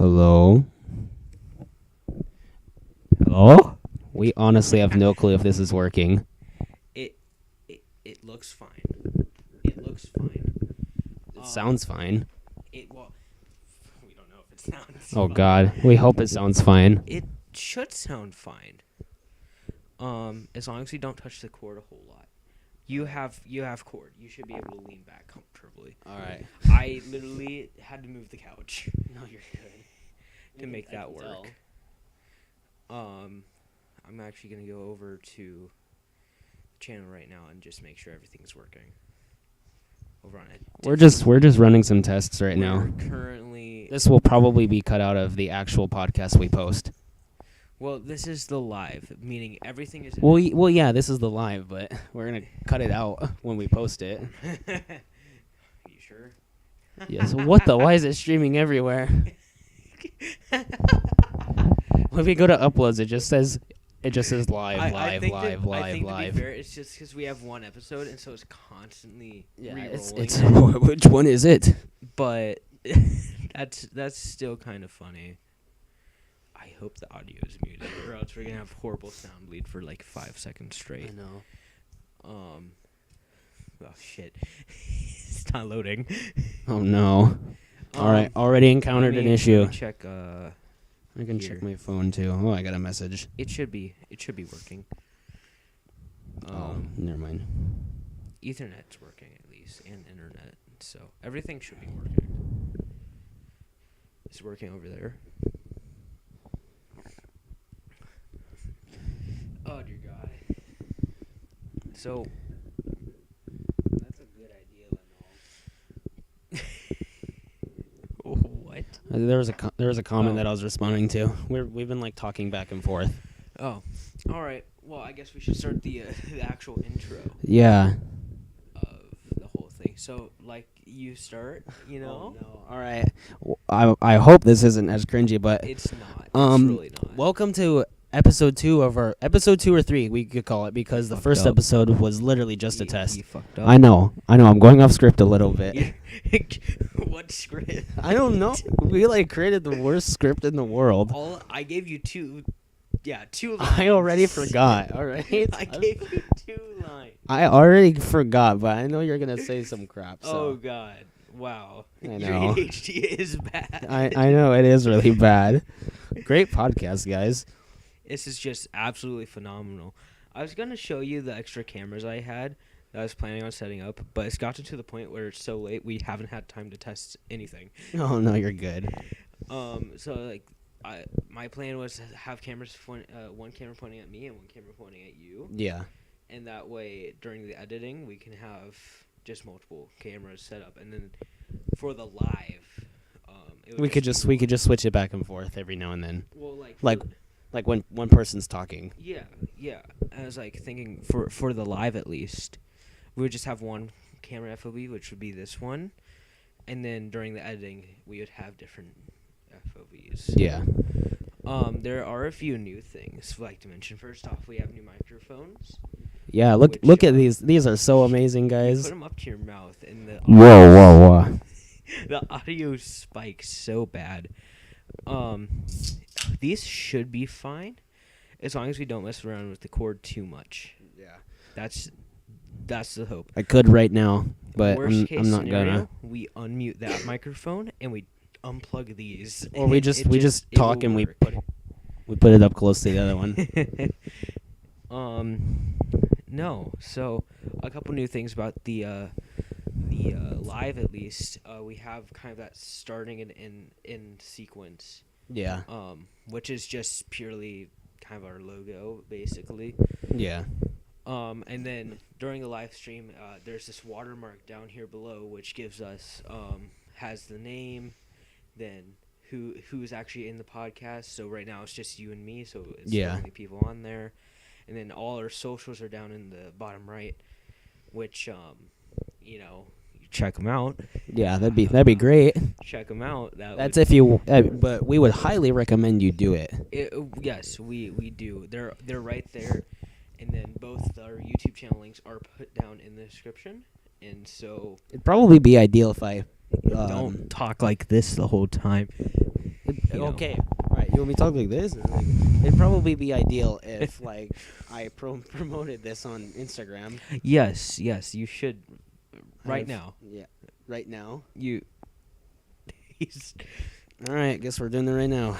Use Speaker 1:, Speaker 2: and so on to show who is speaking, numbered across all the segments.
Speaker 1: Hello? Hello? We honestly have no clue if this is working.
Speaker 2: It looks fine. It looks fine.
Speaker 1: It sounds fine.
Speaker 2: We don't know if it sounds.
Speaker 1: Oh
Speaker 2: fine.
Speaker 1: God. We hope it sounds fine.
Speaker 2: It should sound fine. As long as you don't touch the cord a whole lot. You have cord. You should be able to lean back comfortably.
Speaker 1: Alright.
Speaker 2: I literally had to move the couch
Speaker 1: No, you're good.
Speaker 2: to make that work. I'm actually gonna go over to the channel right now and just make sure everything's working. Over on it.
Speaker 1: We're just running some tests right now.
Speaker 2: We're currently.
Speaker 1: This will probably be cut out of the actual podcast we post.
Speaker 2: Well, this is the live, meaning everything is.
Speaker 1: Well, yeah, this is the live, but we're gonna cut it out when we post it.
Speaker 2: You sure?
Speaker 1: Yes. What the? Why is it streaming everywhere? When we go to uploads, it just says live.
Speaker 2: I think to
Speaker 1: live.
Speaker 2: be fair, it's just because we have one episode, and so it's constantly re-rolling.
Speaker 1: It's which one is it?
Speaker 2: But that's still kind of funny. I hope the audio is muted, or else we're gonna have horrible sound bleed for like 5 seconds straight.
Speaker 1: know.
Speaker 2: Oh shit, it's not loading.
Speaker 1: Oh no. All right, already encountered an issue.
Speaker 2: Check.
Speaker 1: I can
Speaker 2: here.
Speaker 1: check my phone too. Oh, I got a message.
Speaker 2: It should be working.
Speaker 1: Oh, never mind.
Speaker 2: Ethernet's working at least, and internet, so everything should be working. It's working over there. Oh dear God. So
Speaker 1: That's a good idea,
Speaker 2: what?
Speaker 1: There was a comment
Speaker 2: Oh.
Speaker 1: that I was responding to. We've been like talking back and forth.
Speaker 2: Oh, all right. Well, I guess we should start the actual intro
Speaker 1: Yeah.
Speaker 2: of the whole thing. So, like, you start, you know?
Speaker 1: No. All right. I hope this isn't as cringy, but
Speaker 2: It's not. It's
Speaker 1: Um,
Speaker 2: really not.
Speaker 1: welcome to episode 2 of our episode 2 or 3 we could call it, because the
Speaker 2: Fucked
Speaker 1: first
Speaker 2: up.
Speaker 1: episode was literally just a test.
Speaker 2: You fucked up.
Speaker 1: I know. I'm going off script a little bit.
Speaker 2: What script?
Speaker 1: I don't know. We like created the worst script in the world.
Speaker 2: I gave you two. Yeah, 2 lines.
Speaker 1: I already forgot. All right.
Speaker 2: I gave you 2 lines.
Speaker 1: I already forgot, but I know you're gonna say some crap.
Speaker 2: Oh
Speaker 1: So
Speaker 2: God! Wow.
Speaker 1: I
Speaker 2: Your
Speaker 1: know.
Speaker 2: ADHD is bad.
Speaker 1: I know it is really bad. Great podcast, guys.
Speaker 2: This is just absolutely phenomenal. I was gonna show you the extra cameras I had that I was planning on setting up, but it's gotten to the point where it's so late we haven't had time to test anything.
Speaker 1: Oh no, you're good.
Speaker 2: So like, my plan was to have cameras, one camera pointing at me and one camera pointing at you,
Speaker 1: Yeah.
Speaker 2: and that way during the editing we can have just multiple cameras set up, and then for the live, it would
Speaker 1: We could
Speaker 2: be
Speaker 1: just switch it back and forth every now and then.
Speaker 2: well,
Speaker 1: like-
Speaker 2: for-
Speaker 1: Like when one person's talking.
Speaker 2: Yeah. I was like thinking for the live at least, we would just have one camera FOV, which would be this one, and then during the editing, we would have different FOVs.
Speaker 1: Yeah.
Speaker 2: There are a few new things I'd like to mention. First off, we have new microphones.
Speaker 1: Yeah,
Speaker 2: Which,
Speaker 1: look at these. These are so amazing,
Speaker 2: You
Speaker 1: guys.
Speaker 2: put them up to your mouth, and the
Speaker 1: Whoa.
Speaker 2: the audio spikes so bad. These should be fine, as long as we don't mess around with the cord too much.
Speaker 1: Yeah.
Speaker 2: That's the hope.
Speaker 1: I could right now, but
Speaker 2: Worst case
Speaker 1: I'm not
Speaker 2: scenario,
Speaker 1: gonna.
Speaker 2: we unmute that microphone and we unplug these.
Speaker 1: Or we
Speaker 2: and
Speaker 1: just
Speaker 2: it
Speaker 1: talk
Speaker 2: will
Speaker 1: and we
Speaker 2: work.
Speaker 1: put it up close to the other one.
Speaker 2: No. So a couple new things about the live at least. We have kind of that starting and in sequence.
Speaker 1: Yeah.
Speaker 2: Which is just purely kind of our logo basically.
Speaker 1: Yeah.
Speaker 2: And then during the live stream, there's this watermark down here below, which gives us has the name, then who's actually in the podcast. So right now it's just you and me, so it's the only people on there. And then all our socials are down in the bottom right, which check them out.
Speaker 1: Yeah, that'd be great.
Speaker 2: Check them out.
Speaker 1: That's if you. But we would highly recommend you do it.
Speaker 2: Yes, we do. They're right there. And then both our YouTube channel links are put down in the description. And so
Speaker 1: It'd probably be ideal if I
Speaker 2: don't talk like this the whole time. you know.
Speaker 1: Okay. All right. You want me to talk like this? Like, it'd probably be ideal if like I promoted this on Instagram.
Speaker 2: Yes, you should. Right
Speaker 1: I've-
Speaker 2: now,
Speaker 1: Yeah. Right now.
Speaker 2: you. He's.
Speaker 1: All right. Guess we're doing it right now.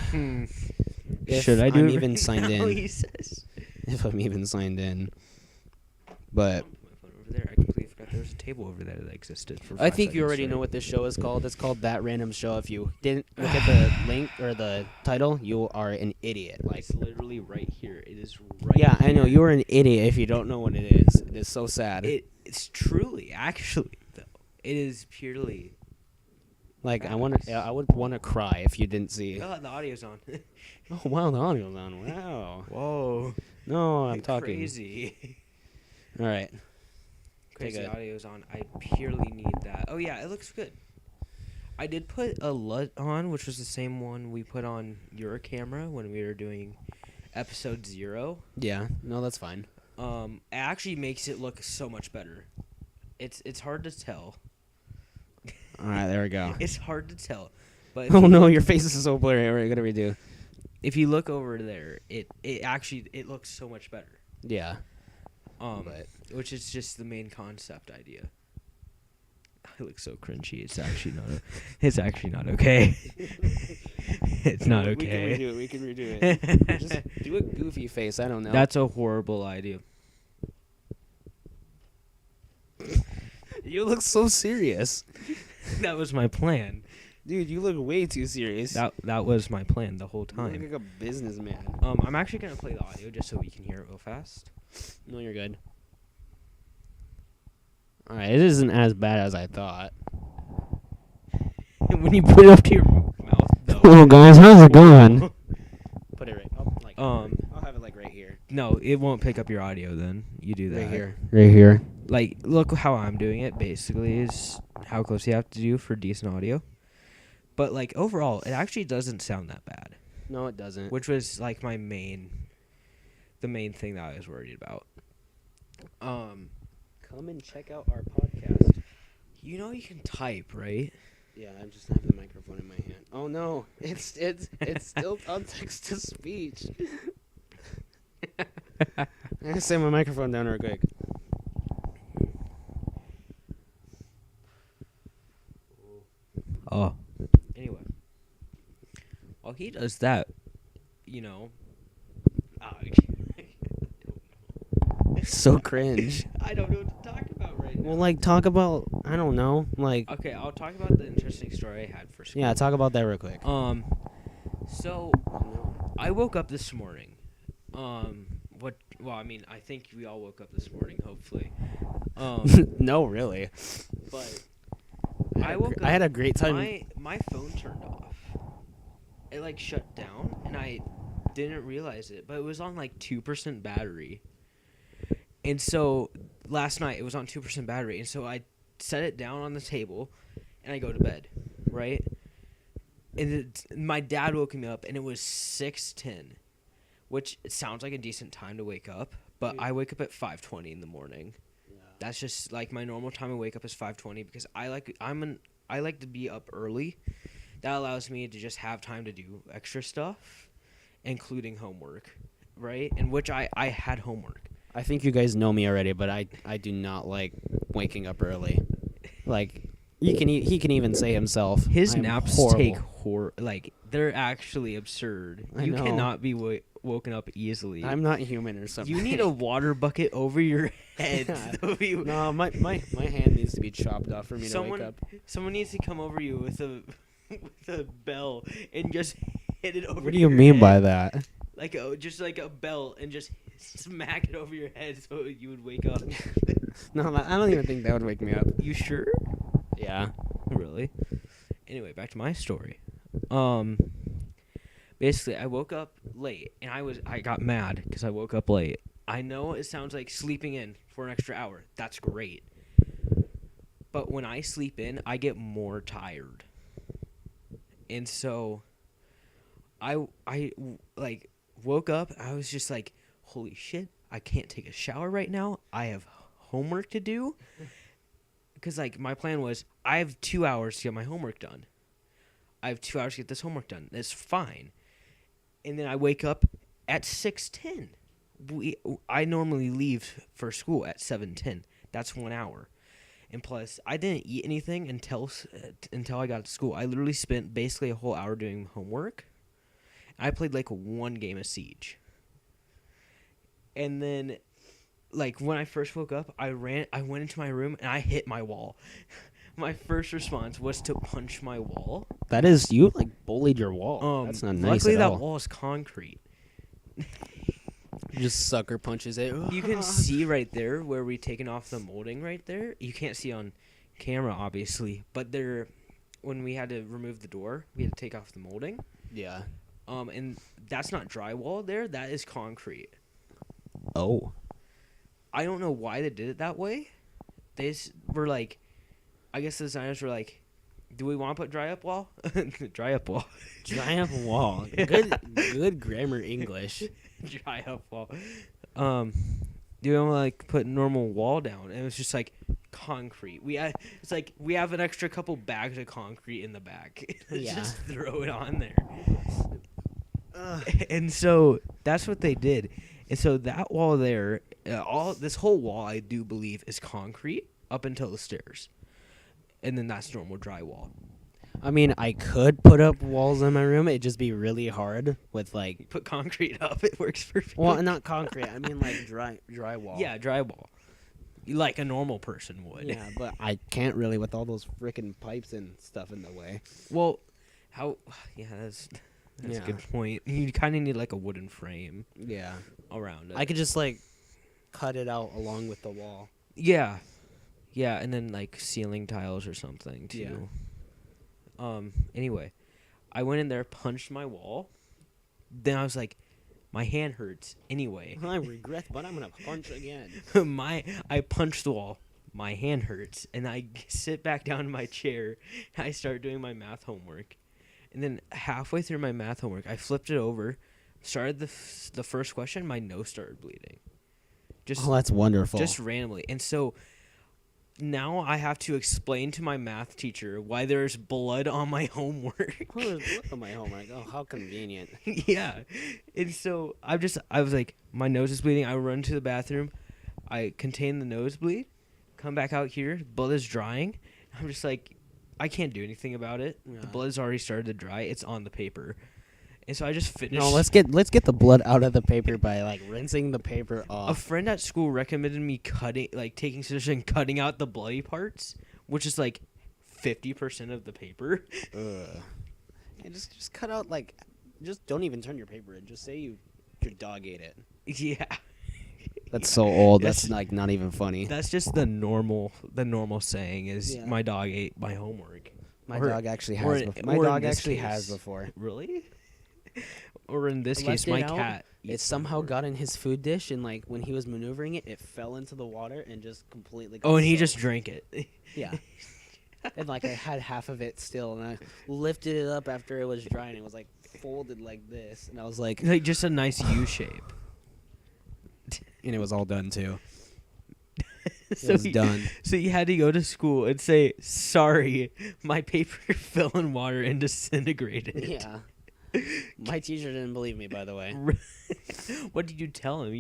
Speaker 1: If
Speaker 2: Should I do
Speaker 1: I'm
Speaker 2: it
Speaker 1: even
Speaker 2: right
Speaker 1: signed
Speaker 2: now,
Speaker 1: in.
Speaker 2: He says.
Speaker 1: If I'm even signed in. But
Speaker 2: My phone over there. I completely forgot there was a table over there that existed. For
Speaker 1: I
Speaker 2: 5
Speaker 1: think you
Speaker 2: seconds
Speaker 1: already
Speaker 2: straight.
Speaker 1: know what this show is called. It's called That Random Show. If you didn't look at the link or the title, you are an idiot. Like,
Speaker 2: It's literally right here. It is right.
Speaker 1: yeah, I know
Speaker 2: here.
Speaker 1: you're an idiot if you don't know what it is. It is so sad.
Speaker 2: It's truly, actually, though. It is purely.
Speaker 1: Like, I would want to cry if you didn't see.
Speaker 2: Oh, the audio's on.
Speaker 1: Oh wow, the audio's on. Wow.
Speaker 2: Whoa.
Speaker 1: No, I'm talking.
Speaker 2: Crazy.
Speaker 1: All right.
Speaker 2: Crazy
Speaker 1: it.
Speaker 2: audio's on. I purely need that. Oh yeah, it looks good. I did put a LUT on, which was the same one we put on your camera when we were doing episode 0.
Speaker 1: Yeah. No, that's fine.
Speaker 2: It actually makes it look so much better. It's hard to tell.
Speaker 1: All right, there we go.
Speaker 2: It's hard to tell. But if
Speaker 1: Oh
Speaker 2: you
Speaker 1: no,
Speaker 2: look-
Speaker 1: your face is so blurry. We're gonna redo.
Speaker 2: if you look over there, it actually looks so much better.
Speaker 1: Yeah.
Speaker 2: But which is just the main concept idea. I look so cringy. It's actually not. It's actually not okay. It's not okay.
Speaker 1: We can redo it. Just do a goofy face. I don't know.
Speaker 2: That's a horrible idea.
Speaker 1: You look so serious.
Speaker 2: That was my plan.
Speaker 1: Dude, you look way too serious.
Speaker 2: That was my plan the whole
Speaker 1: You look
Speaker 2: time.
Speaker 1: like a businessman.
Speaker 2: I'm actually gonna play the audio just so we can hear it real fast.
Speaker 1: No, you're good. All right, it isn't as bad as I thought.
Speaker 2: When you put it up to your mouth, though.
Speaker 1: Hello, guys. How's it going? Put it right. Like. I'll have it like right here.
Speaker 2: No, it won't pick up your audio. Then you do that
Speaker 1: Right here. Right here.
Speaker 2: Like, look how I'm doing it. Basically, is how close you have to do for decent audio. But like overall, it actually doesn't sound that bad,
Speaker 1: No, it doesn't.
Speaker 2: which was like the main thing that I was worried about.
Speaker 1: Come and check out our podcast.
Speaker 2: You know you can type, right?
Speaker 1: Yeah, I just have the microphone in my hand. Oh no, it's still on text to speech. I'm gonna set my microphone down real quick.
Speaker 2: Oh. Anyway, while he does that, you know.
Speaker 1: So cringe.
Speaker 2: I don't know what to talk about right now.
Speaker 1: Well, like talk about I don't know, like
Speaker 2: Okay, I'll talk about the interesting story I had for school.
Speaker 1: yeah, talk about that real quick.
Speaker 2: So I woke up this morning. Well, I mean, I think we all woke up this morning, hopefully.
Speaker 1: No, really.
Speaker 2: But
Speaker 1: I had a great time.
Speaker 2: my phone turned off. It like shut down, and I didn't realize it, but it was on like 2% battery. And so last night it was on 2% battery, and so I set it down on the table, and I go to bed, right? And my dad woke me up, and it was 6:10, which it sounds like a decent time to wake up, but I wake up at 5:20 in the morning. That's just like my normal time to wake up is 5:20 because I like to be up early. That allows me to just have time to do extra stuff, including homework, right? In which I had homework.
Speaker 1: I think you guys know me already, but I do not like waking up early. Like he can even say himself.
Speaker 2: His
Speaker 1: I am
Speaker 2: naps
Speaker 1: horrible.
Speaker 2: take they're actually absurd.
Speaker 1: I
Speaker 2: You
Speaker 1: know.
Speaker 2: cannot be woken up easily.
Speaker 1: I'm not human or something.
Speaker 2: You need a water bucket over your head. so you-
Speaker 1: No, my hand needs to be chopped off for me to wake up.
Speaker 2: Someone needs to come over you with a with a bell and just hit it over.
Speaker 1: What do you
Speaker 2: your
Speaker 1: mean
Speaker 2: head.
Speaker 1: by that?
Speaker 2: Like just like a bell and just smack it over your head so you would wake up.
Speaker 1: No, I don't even think that would wake me up.
Speaker 2: You sure?
Speaker 1: Yeah.
Speaker 2: Really? Anyway, back to my story. Basically, I woke up late and I got mad because I woke up late. I know it sounds like sleeping in for an extra hour. That's great. But when I sleep in, I get more tired. And so I like woke up, I was just like, holy shit, I can't take a shower right now. I have homework to do. Because like my plan was I have 2 hours to get my homework done. I have 2 hours to get this homework done. That's fine. And then I wake up at 6:10. I normally leave for school at 7:10. That's 1 hour. And plus, I didn't eat anything until I got to school. I literally spent basically a whole hour doing homework. I played like 1 game of Siege. And then, like, when I first woke up, I went into my room and I hit my wall. My first response was to punch my wall.
Speaker 1: That is, you like bullied your wall. That's not nice
Speaker 2: Luckily,
Speaker 1: at
Speaker 2: that
Speaker 1: all.
Speaker 2: wall is concrete.
Speaker 1: Just sucker punches it.
Speaker 2: You can see right there where we taken off the molding right there. You can't see on camera, obviously, but there, when we had to remove the door, we had to take off the molding.
Speaker 1: Yeah.
Speaker 2: And that's not drywall there. That is concrete.
Speaker 1: Oh.
Speaker 2: I don't know why they did it that way. They were like, I guess the designers were like, do we want to put dry up wall? Dry up wall.
Speaker 1: Dry up wall. Good grammar English.
Speaker 2: Dry up wall. Do we want to like put normal wall down? And it was just like concrete. It's like we have an extra couple bags of concrete in the back.
Speaker 1: Yeah.
Speaker 2: Just throw it on there. And so that's what they did. And so that wall there, this whole wall, I do believe, is concrete up until the stairs. And then that's normal drywall.
Speaker 1: I mean, I could put up walls in my room. It'd just be really hard with like.
Speaker 2: Put concrete up. It works perfectly.
Speaker 1: Well, not concrete. I mean like drywall.
Speaker 2: Yeah, drywall. Like a normal person would.
Speaker 1: Yeah, but I can't really with all those freaking pipes and stuff in the way.
Speaker 2: Well, yeah, that's a
Speaker 1: Yeah.
Speaker 2: good point. You kind of need like a wooden frame
Speaker 1: Yeah.
Speaker 2: around it.
Speaker 1: I could just like cut it out along with the wall.
Speaker 2: Yeah. Yeah, and then like ceiling tiles or something too. Anyway, I went in there, punched my wall. Then I was like, my hand hurts anyway.
Speaker 1: I regret, but I'm gonna punch again.
Speaker 2: I punched the wall. My hand hurts, and I sit back down in my chair. And I start doing my math homework, and then halfway through my math homework, I flipped it over, started the first question. My nose started bleeding. Just
Speaker 1: Oh, that's wonderful.
Speaker 2: just randomly, and so now I have to explain to my math teacher why there's blood on my homework.
Speaker 1: Oh, there's blood on my homework. Oh, how convenient.
Speaker 2: Yeah. And so I was like, my nose is bleeding. I run to the bathroom. I contain the nosebleed. Come back out here. Blood is drying. I'm just like, I can't do anything about it.
Speaker 1: Yeah.
Speaker 2: The blood has already started to dry. It's on the paper. And so I just finished.
Speaker 1: No, let's get the blood out of the paper by like rinsing the paper
Speaker 2: A
Speaker 1: off.
Speaker 2: friend at school recommended me taking scissors and cutting out the bloody parts, which is like 50% of the paper.
Speaker 1: Ugh. Yeah, just cut out like, just don't even turn your paper in. Just say your dog ate it.
Speaker 2: Yeah.
Speaker 1: That's so old.
Speaker 2: That's-
Speaker 1: That's like not even funny.
Speaker 2: That's just the normal saying is
Speaker 1: Yeah.
Speaker 2: my dog ate my homework.
Speaker 1: My
Speaker 2: or-
Speaker 1: dog actually
Speaker 2: or
Speaker 1: has.
Speaker 2: in-
Speaker 1: My
Speaker 2: or in
Speaker 1: dog
Speaker 2: this
Speaker 1: actually
Speaker 2: case-
Speaker 1: has before.
Speaker 2: Really? Or in this
Speaker 1: I
Speaker 2: case,
Speaker 1: left
Speaker 2: my
Speaker 1: it out,
Speaker 2: cat.
Speaker 1: It
Speaker 2: eats
Speaker 1: somehow
Speaker 2: homework.
Speaker 1: got in his food dish, and like when he was maneuvering it, it fell into the water and just completely.
Speaker 2: Oh, and he
Speaker 1: soaked.
Speaker 2: just drank it.
Speaker 1: Yeah. And like I had half of it still, and I lifted it up after it was dry, and it was like folded like this, and I was like,
Speaker 2: Like just a nice U shape.
Speaker 1: and it was all done too. It
Speaker 2: So
Speaker 1: was
Speaker 2: he-
Speaker 1: done.
Speaker 2: So you had to go to school and say, "Sorry, my paper fell in water and disintegrated."
Speaker 1: Yeah. My teacher didn't believe me, by the way.
Speaker 2: What did you tell him?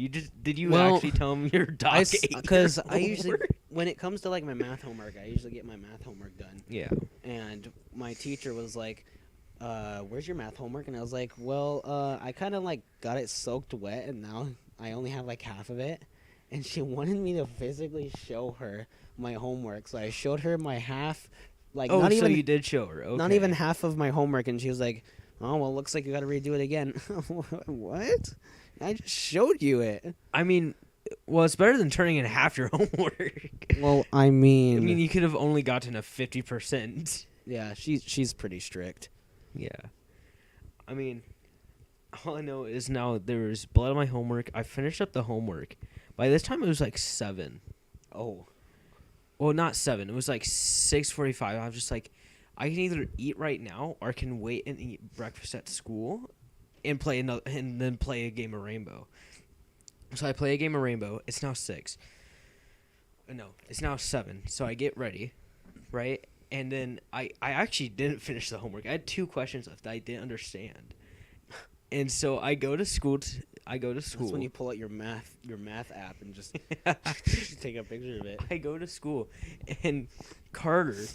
Speaker 2: Did you
Speaker 1: Well,
Speaker 2: actually tell him your dog ate your
Speaker 1: Because I usually,
Speaker 2: homework?
Speaker 1: when it comes to like my math homework, I usually get my math homework done.
Speaker 2: Yeah.
Speaker 1: And my teacher was like, where's your math homework? And I was like, well, I kind of like got it soaked wet, and now I only have like half of it. And she wanted me to physically show her my homework. So I showed her my half, like
Speaker 2: Oh,
Speaker 1: not
Speaker 2: so
Speaker 1: even
Speaker 2: you did show her. Okay.
Speaker 1: not even half of my homework, and she was like, oh, well, looks like you got to redo it again. What? I just showed you it.
Speaker 2: I mean, well, it's better than turning in half your homework.
Speaker 1: Well, I mean,
Speaker 2: I mean, you could have only gotten a 50%.
Speaker 1: yeah, she's pretty strict.
Speaker 2: Yeah. I mean, all I know is now there was blood on my homework. I finished up the homework. By this time, it was like 7.
Speaker 1: Oh.
Speaker 2: Well, not 7. It was like 6:45. I was just like, I can either eat right now or I can wait and eat breakfast at school and then play a game of Rainbow. So I play a game of Rainbow. It's now 6. No, it's now 7. So I get ready, right? And then I actually didn't finish the homework. I had 2 questions left that I didn't understand. And so I go to school.
Speaker 1: That's when you pull out your math app and just take a picture of it.
Speaker 2: I go to school, and Carter,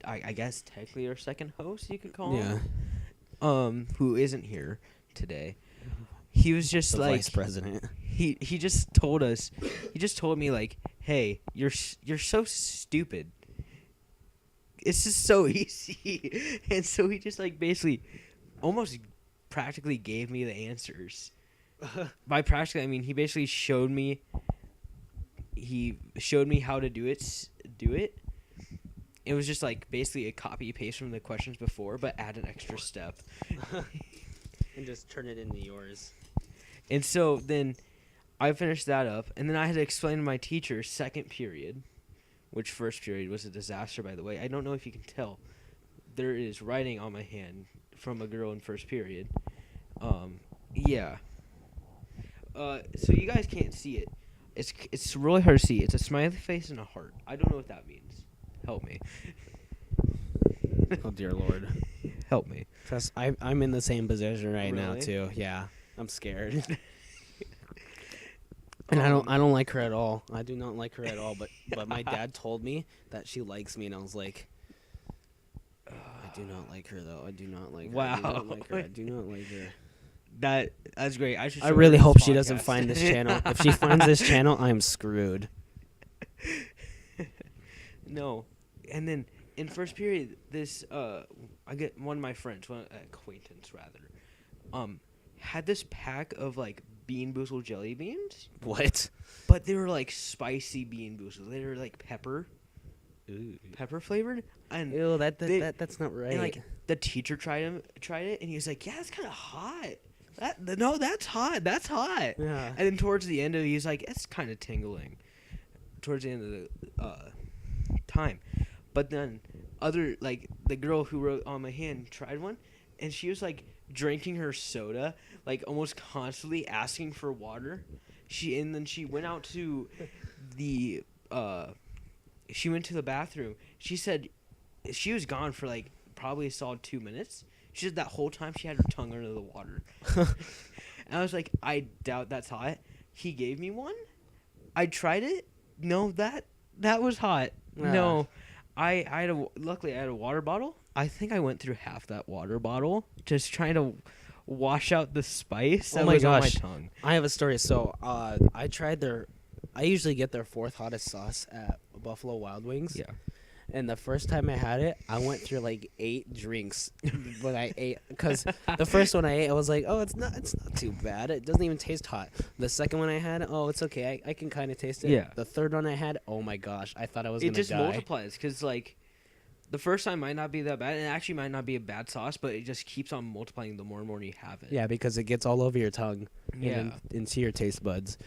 Speaker 2: I guess technically our second host, you could call him. Who isn't here today. He was just
Speaker 1: The
Speaker 2: like
Speaker 1: vice president.
Speaker 2: He just told us. He just told me like, "Hey, you're so stupid. It's just so easy." And so he just like basically, almost practically gave me the answers. By practically, I mean he basically showed me. He showed me how to do it. It was just like basically a copy paste from the questions before, but add an extra step.
Speaker 1: And just turn it into yours.
Speaker 2: And so then I finished that up, and then I had to explain to my teacher second period, which first period was a disaster, by the way. I don't know if you can tell. There is writing on my hand from a girl in first period. Yeah. So you guys can't see it. It's really hard to see. It's a smiley face and a heart. I don't know what that means. Help me.
Speaker 1: Oh dear Lord.
Speaker 2: Help me.
Speaker 1: Trust, I'm in the same position right now
Speaker 2: Really?
Speaker 1: too. Yeah, I'm scared. And I don't like her at all. I do not like her at all. But my dad told me that she likes me, and I was like, I do not like her though. I do not like her. I do not like her. I do not like her.
Speaker 2: That's great. I should.
Speaker 1: I
Speaker 2: show
Speaker 1: really
Speaker 2: her
Speaker 1: hope
Speaker 2: this
Speaker 1: she doesn't
Speaker 2: podcast.
Speaker 1: find this channel. If she finds this channel, I'm screwed.
Speaker 2: No, and then in first period, this I get one of my friends, one acquaintance rather, had this pack of like Bean Boozled jelly beans,
Speaker 1: What?
Speaker 2: but they were like spicy Bean Boozled. They were like pepper flavored, and
Speaker 1: Ew,
Speaker 2: They-
Speaker 1: that's not right.
Speaker 2: and like the teacher tried it, and he was like, "Yeah, it's kind of hot. That's hot. That's hot."
Speaker 1: yeah.
Speaker 2: And then towards the end of it, he's like, "It's kind of tingling." Towards the end of the time, but then the girl who wrote on my hand tried one, and she was like drinking her soda, like almost constantly asking for water. Then she went out to the she went to the bathroom. She said she was gone for like probably a solid 2 minutes. She said that whole time she had her tongue under the water. And I was like, I doubt that's hot. He gave me one. I tried it. No, that was hot. No, luckily I had a water bottle. I think I went through half that water bottle just trying to wash out the spice that
Speaker 1: Oh my
Speaker 2: was on my
Speaker 1: gosh.
Speaker 2: tongue.
Speaker 1: I have a story. So, I tried I usually get their 4th hottest sauce at Buffalo Wild Wings.
Speaker 2: Yeah.
Speaker 1: And the first time I had it, I went through like 8 drinks when I ate. Because the first one I ate, I was like, oh, it's not too bad. It doesn't even taste hot. The second one I had, oh, it's okay. I can kind of taste it.
Speaker 2: Yeah.
Speaker 1: The third one I had, oh my gosh, I thought I was
Speaker 2: It
Speaker 1: going to
Speaker 2: just
Speaker 1: die.
Speaker 2: multiplies because like the first time might not be that bad, and it actually might not be a bad sauce, but it just keeps on multiplying the more and more you have it.
Speaker 1: Yeah, because it gets all over your tongue
Speaker 2: Yeah.
Speaker 1: and into your taste buds.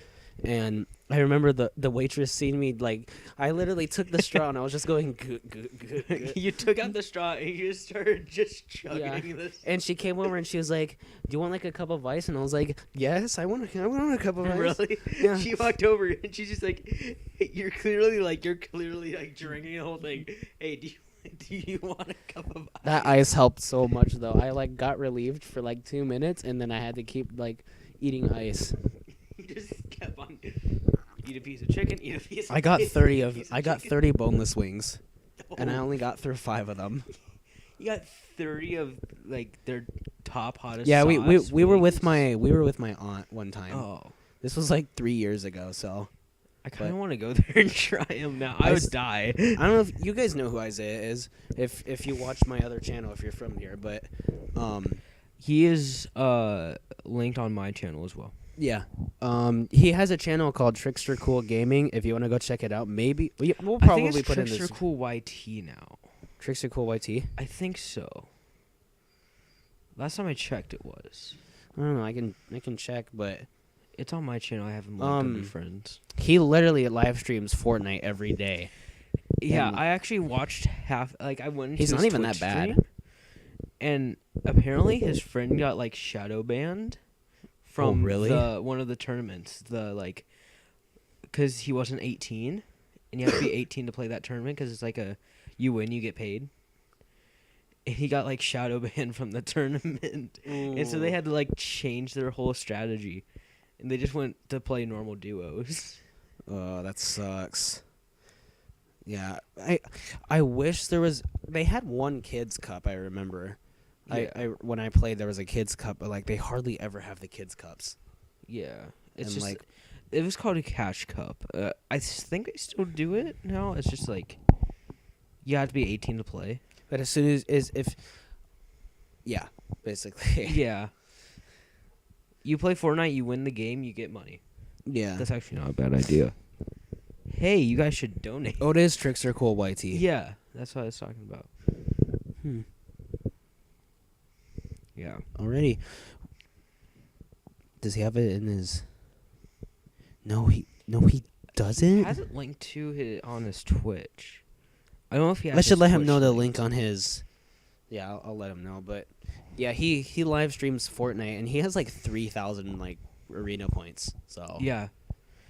Speaker 1: And I remember the waitress seeing me, like, I literally took the straw and I was just going, good.
Speaker 2: You took out the straw and you just started just chugging this.
Speaker 1: And she came over and she was like, do you want like a cup of ice? And I was like, yes, I want a cup of ice.
Speaker 2: Really?
Speaker 1: Yeah.
Speaker 2: She walked over and she's just like, you're clearly like drinking the whole thing. Hey, do you want a cup of ice?
Speaker 1: That ice helped so much though. I like got relieved for like 2 minutes and then I had to keep like eating ice.
Speaker 2: You just kept on eat a piece of chicken, eat a piece of
Speaker 1: I got
Speaker 2: chicken,
Speaker 1: 30
Speaker 2: eat a
Speaker 1: of
Speaker 2: piece
Speaker 1: I got
Speaker 2: chicken.
Speaker 1: 30 boneless wings and I
Speaker 2: Oh,
Speaker 1: only got through 5 of them.
Speaker 2: you got 30 of like their top hottest.
Speaker 1: Yeah, we
Speaker 2: sauce
Speaker 1: were with
Speaker 2: wings?
Speaker 1: my aunt one time.
Speaker 2: Oh,
Speaker 1: This was like 3 years ago, so
Speaker 2: I kind of
Speaker 1: But-
Speaker 2: want to go there and try them now. I
Speaker 1: I
Speaker 2: would
Speaker 1: s-
Speaker 2: die.
Speaker 1: I don't know if you guys know who Isaiah is. If you watch my other channel, if you're from here, but
Speaker 2: He is linked on my channel as well.
Speaker 1: yeah, he has a channel called Trickster Cool Gaming. If you want to go check it out, maybe we'll
Speaker 2: I think
Speaker 1: probably
Speaker 2: it's
Speaker 1: put in
Speaker 2: Trickster
Speaker 1: this
Speaker 2: Cool YT now.
Speaker 1: Trickster Cool YT.
Speaker 2: I think so. Last time I checked, it was.
Speaker 1: I don't know. I can check, but
Speaker 2: It's on my channel. I have him linked under
Speaker 1: Um,
Speaker 2: friends.
Speaker 1: he literally live streams Fortnite every day.
Speaker 2: Yeah,
Speaker 1: and-
Speaker 2: I actually watched half. Like I went. Into
Speaker 1: He's
Speaker 2: his
Speaker 1: not even that
Speaker 2: Twitch
Speaker 1: bad.
Speaker 2: stream, and apparently his friend got like shadow banned from
Speaker 1: really?
Speaker 2: one of the tournaments. Because he wasn't 18, and you have to be 18 to play that tournament. Because it's like you win, you get paid. And he got like shadow banned from the tournament, and so they had to like change their whole strategy, and they just went to play normal duos.
Speaker 1: Oh, that sucks. Yeah, I wish there was. They had one kids cup. I remember.
Speaker 2: Yeah.
Speaker 1: I when I played, there was a kids cup, but like they hardly ever have the kids cups.
Speaker 2: Yeah, it's
Speaker 1: And,
Speaker 2: just
Speaker 1: like-
Speaker 2: it was called a cash cup. I think they still do it now. It's just like you have to be 18 to play.
Speaker 1: But as soon as if, yeah, basically.
Speaker 2: Yeah. You play Fortnite, you win the game, you get money.
Speaker 1: Yeah.
Speaker 2: That's actually not a bad idea. Hey, you guys should donate.
Speaker 1: Oh, it is Trickster Cool YT.
Speaker 2: Yeah, that's what I was talking about.
Speaker 1: Hmm.
Speaker 2: Yeah.
Speaker 1: Already. Does he have it in his? No, he doesn't.
Speaker 2: He has it linked to his on his Twitch. I don't know if he has
Speaker 1: I should
Speaker 2: his
Speaker 1: let him
Speaker 2: Twitch
Speaker 1: know the
Speaker 2: linked.
Speaker 1: link on his. Yeah, I'll let him know. But yeah, he live streams Fortnite and he has like 3,000 like arena points. So
Speaker 2: Yeah.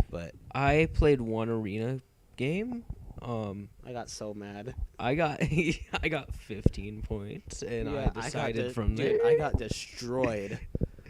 Speaker 1: but
Speaker 2: I played one arena game.
Speaker 1: I got so mad.
Speaker 2: I got I got 15 points, and I decided from there.
Speaker 1: I got destroyed.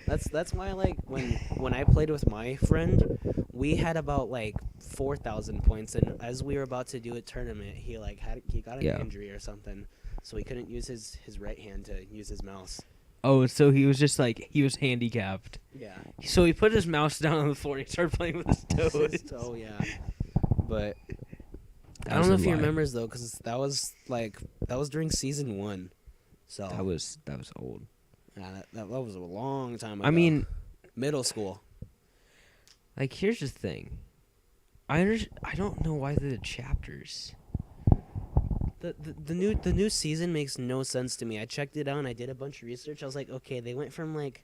Speaker 1: That's why like when I played with my friend, we had about like 4,000 points, and as we were about to do a tournament, he got an
Speaker 2: Yeah.
Speaker 1: injury or something, so he couldn't use his right hand to use his mouse.
Speaker 2: Oh, so he was just like he was handicapped.
Speaker 1: Yeah.
Speaker 2: So he put his mouse down on the floor and he started playing with his toes.
Speaker 1: So yeah, but I
Speaker 2: That
Speaker 1: don't
Speaker 2: was
Speaker 1: know
Speaker 2: a
Speaker 1: if he
Speaker 2: lie.
Speaker 1: remembers though, because that was during season 1, so
Speaker 2: That was old.
Speaker 1: yeah, that was a long time ago.
Speaker 2: I mean,
Speaker 1: middle school.
Speaker 2: like here's the thing. I don't know why the chapters.
Speaker 1: The new season makes no sense to me. I checked it out and I did a bunch of research. I was like, okay, they went from like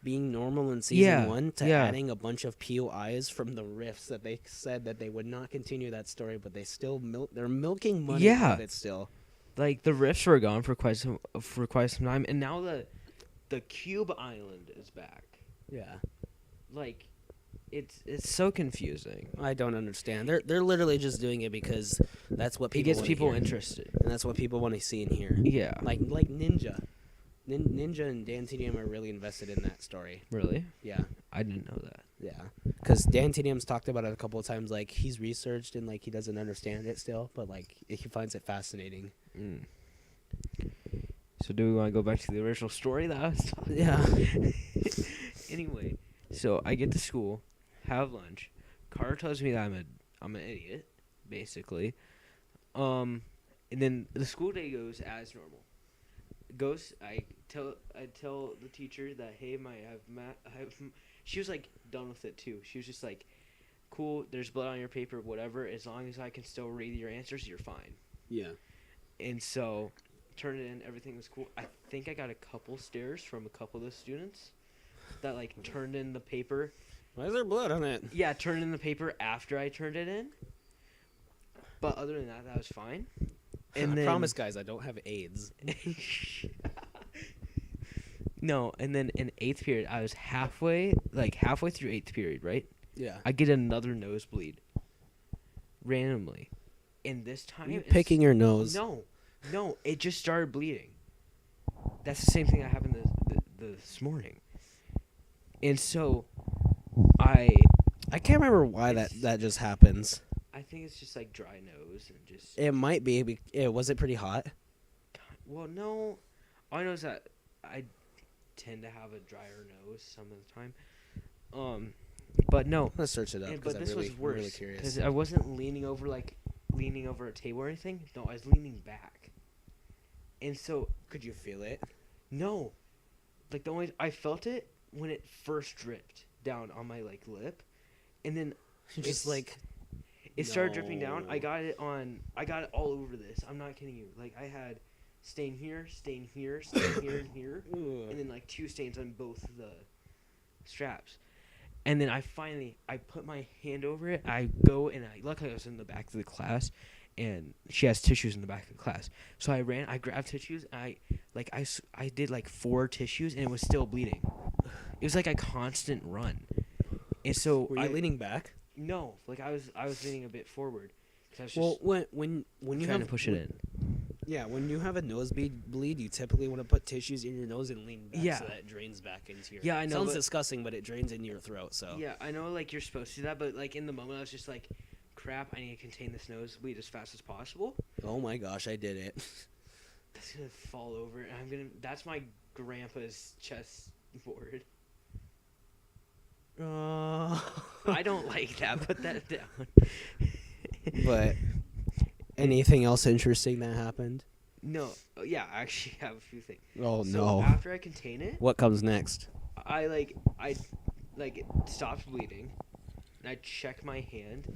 Speaker 1: being normal in season
Speaker 2: Yeah,
Speaker 1: 1 to
Speaker 2: yeah.
Speaker 1: adding a bunch of POIs from the rifts that they said that they would not continue that story, but they still they're milking money out
Speaker 2: Yeah.
Speaker 1: of it still.
Speaker 2: Like the rifts were gone for quite some time, and now the Cube Island is back.
Speaker 1: Yeah.
Speaker 2: Like, it's so confusing.
Speaker 1: I don't understand. They're literally just doing it because that's what
Speaker 2: It
Speaker 1: people
Speaker 2: gets
Speaker 1: wanna
Speaker 2: people
Speaker 1: hear.
Speaker 2: interested.
Speaker 1: And that's what people want to see and hear.
Speaker 2: Yeah.
Speaker 1: Like Ninja. Ninja and Dan TDM are really invested in that story.
Speaker 2: Really?
Speaker 1: Yeah.
Speaker 2: I didn't know that.
Speaker 1: Yeah, because Dan TDM's talked about it a couple of times. Like he's researched and like he doesn't understand it still, but like he finds it fascinating.
Speaker 2: Mm. So do we want to go back to the original story that I was talking
Speaker 1: Yeah.
Speaker 2: Anyway, so I get to school, have lunch. Carter tells me that I'm an idiot, basically. And then the school day goes as normal. I tell the teacher that hey, she was like done with it too. She was just like, cool. There's blood on your paper, whatever. As long as I can still read your answers, you're fine.
Speaker 1: Yeah.
Speaker 2: And so, turned it in. Everything was cool. I think I got a couple stares from a couple of the students that like turned in the paper.
Speaker 1: Why is there blood on it?
Speaker 2: Yeah, turned in the paper after I turned it in. But other than that was fine. And
Speaker 1: I
Speaker 2: then,
Speaker 1: promise, guys, I don't have AIDS.
Speaker 2: No, and then in 8th period, I was halfway through 8th period, right?
Speaker 1: Yeah.
Speaker 2: I get another nosebleed. Randomly. And this time
Speaker 1: Are you
Speaker 2: it's-
Speaker 1: picking your nose?
Speaker 2: No, it just started bleeding. That's the same thing that happened this morning. And so, I
Speaker 1: can't remember why that just happens.
Speaker 2: I think it's just like dry nose and just.
Speaker 1: It might be. Was it pretty hot?
Speaker 2: Well, no. All I know is that I tend to have a drier nose some of the time. But no.
Speaker 1: Let's search it up.
Speaker 2: And,
Speaker 1: 'cause
Speaker 2: but
Speaker 1: I'm
Speaker 2: this
Speaker 1: really,
Speaker 2: was worse
Speaker 1: I'm really curious.
Speaker 2: because I wasn't leaning over a table or anything. No, I was leaning back. And so
Speaker 1: Could you feel it?
Speaker 2: no, like the only I felt it when it first dripped down on my like lip, and then
Speaker 1: Just
Speaker 2: It's-
Speaker 1: like.
Speaker 2: it started dripping down.
Speaker 1: No.
Speaker 2: I got it all over this. I'm not kidding you. Like I had stain here, stain here, stain here, and here, and then like 2 stains on both of the straps. And then I put my hand over it. I go and luckily I was in the back of the class, and she has tissues in the back of the class. So I grabbed tissues. And I did like 4 tissues, and it was still bleeding. It was like a constant run. And so
Speaker 1: Were you leaning back?
Speaker 2: No, like I was leaning a bit forward. 'Cause I was just
Speaker 1: Well, when you
Speaker 2: trying
Speaker 1: have
Speaker 2: to push it in.
Speaker 1: Yeah, when you have a nosebleed, you typically want to put tissues in your nose and lean back
Speaker 2: Yeah.
Speaker 1: so that it drains back into your.
Speaker 2: Yeah, I know,
Speaker 1: Sounds
Speaker 2: but-
Speaker 1: disgusting, but it drains into your throat. So.
Speaker 2: Yeah, I know, like, you're supposed to do that, but, like, in the moment, I was just like, crap, I need to contain this nosebleed as fast as possible.
Speaker 1: Oh my gosh, I did it.
Speaker 2: That's gonna fall over, and that's my grandpa's chest board. I don't like that. Put that down.
Speaker 1: But anything else interesting that happened?
Speaker 2: No, yeah, I actually have a few things.
Speaker 1: Oh
Speaker 2: So
Speaker 1: no.
Speaker 2: after I contain it,
Speaker 1: What comes next?
Speaker 2: I it stops bleeding, and I check my hand.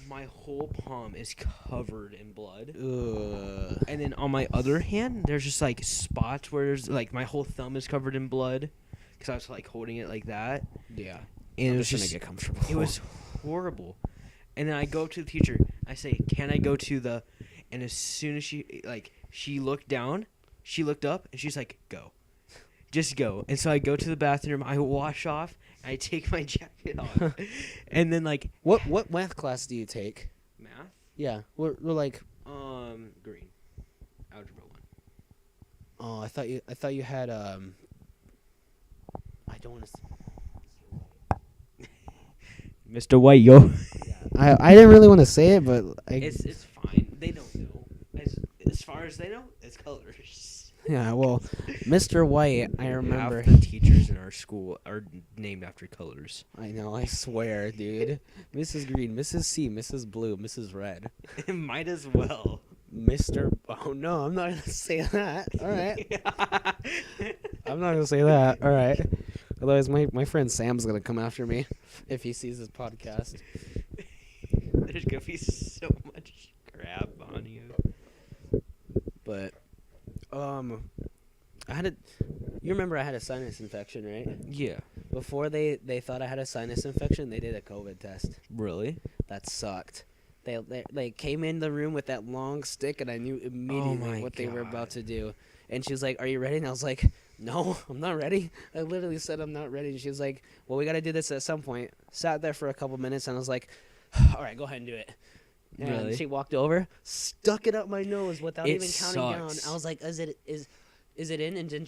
Speaker 2: My whole palm is covered in blood.
Speaker 1: Ugh.
Speaker 2: And then on my other hand, there's just like spots where there's like my whole thumb is covered in blood because I was like holding it like that.
Speaker 1: Yeah.
Speaker 2: And
Speaker 1: I'm
Speaker 2: it was
Speaker 1: just
Speaker 2: just
Speaker 1: gonna get comfortable.
Speaker 2: it was horrible. And then I go up to the teacher. I say, "Can I go to the?" And as soon as she looked down, she looked up, and she's like, "Go, just go." And so I go to the bathroom. I wash off. I take my jacket off, and then like
Speaker 1: What math class do you take?
Speaker 2: math,
Speaker 1: Yeah, we're like.
Speaker 2: green, algebra 1.
Speaker 1: Oh, I thought you had I don't want to.
Speaker 2: Mr. White, yo.
Speaker 1: I didn't really want to say it, but
Speaker 2: It's fine. They don't know. As far as they know, it's colors.
Speaker 1: yeah. Well, Mr. White, I remember.
Speaker 2: Half the teachers in our school are named after colors.
Speaker 1: I know. I swear, dude. Mrs. Green, Mrs. C, Mrs. Blue, Mrs. Red,
Speaker 2: Might as well.
Speaker 1: Mr. Oh no, I'm not gonna say that. All right, I'm not gonna say that. All right. Otherwise, my friend Sam's gonna come after me if he sees this podcast.
Speaker 2: There's gonna be so much crap on you.
Speaker 1: But, I had a. You remember I had a sinus infection, right?
Speaker 2: Yeah.
Speaker 1: Before they thought I had a sinus infection, they did a COVID test.
Speaker 2: Really?
Speaker 1: That sucked. They came in the room with that long stick, and I knew immediately
Speaker 2: my
Speaker 1: what they were about
Speaker 2: God.
Speaker 1: to do. And she was like, "Are you ready?" And I was like, "No, I'm not ready." I literally said, "I'm not ready." And she was like, "Well, we got to do this at some point." Sat there for a couple minutes, and I was like, "All right, go ahead and do it." And
Speaker 2: Really?
Speaker 1: she walked over, stuck it up my nose without
Speaker 2: It
Speaker 1: even counting down.
Speaker 2: sucks.
Speaker 1: I was like, "Is it in?" And then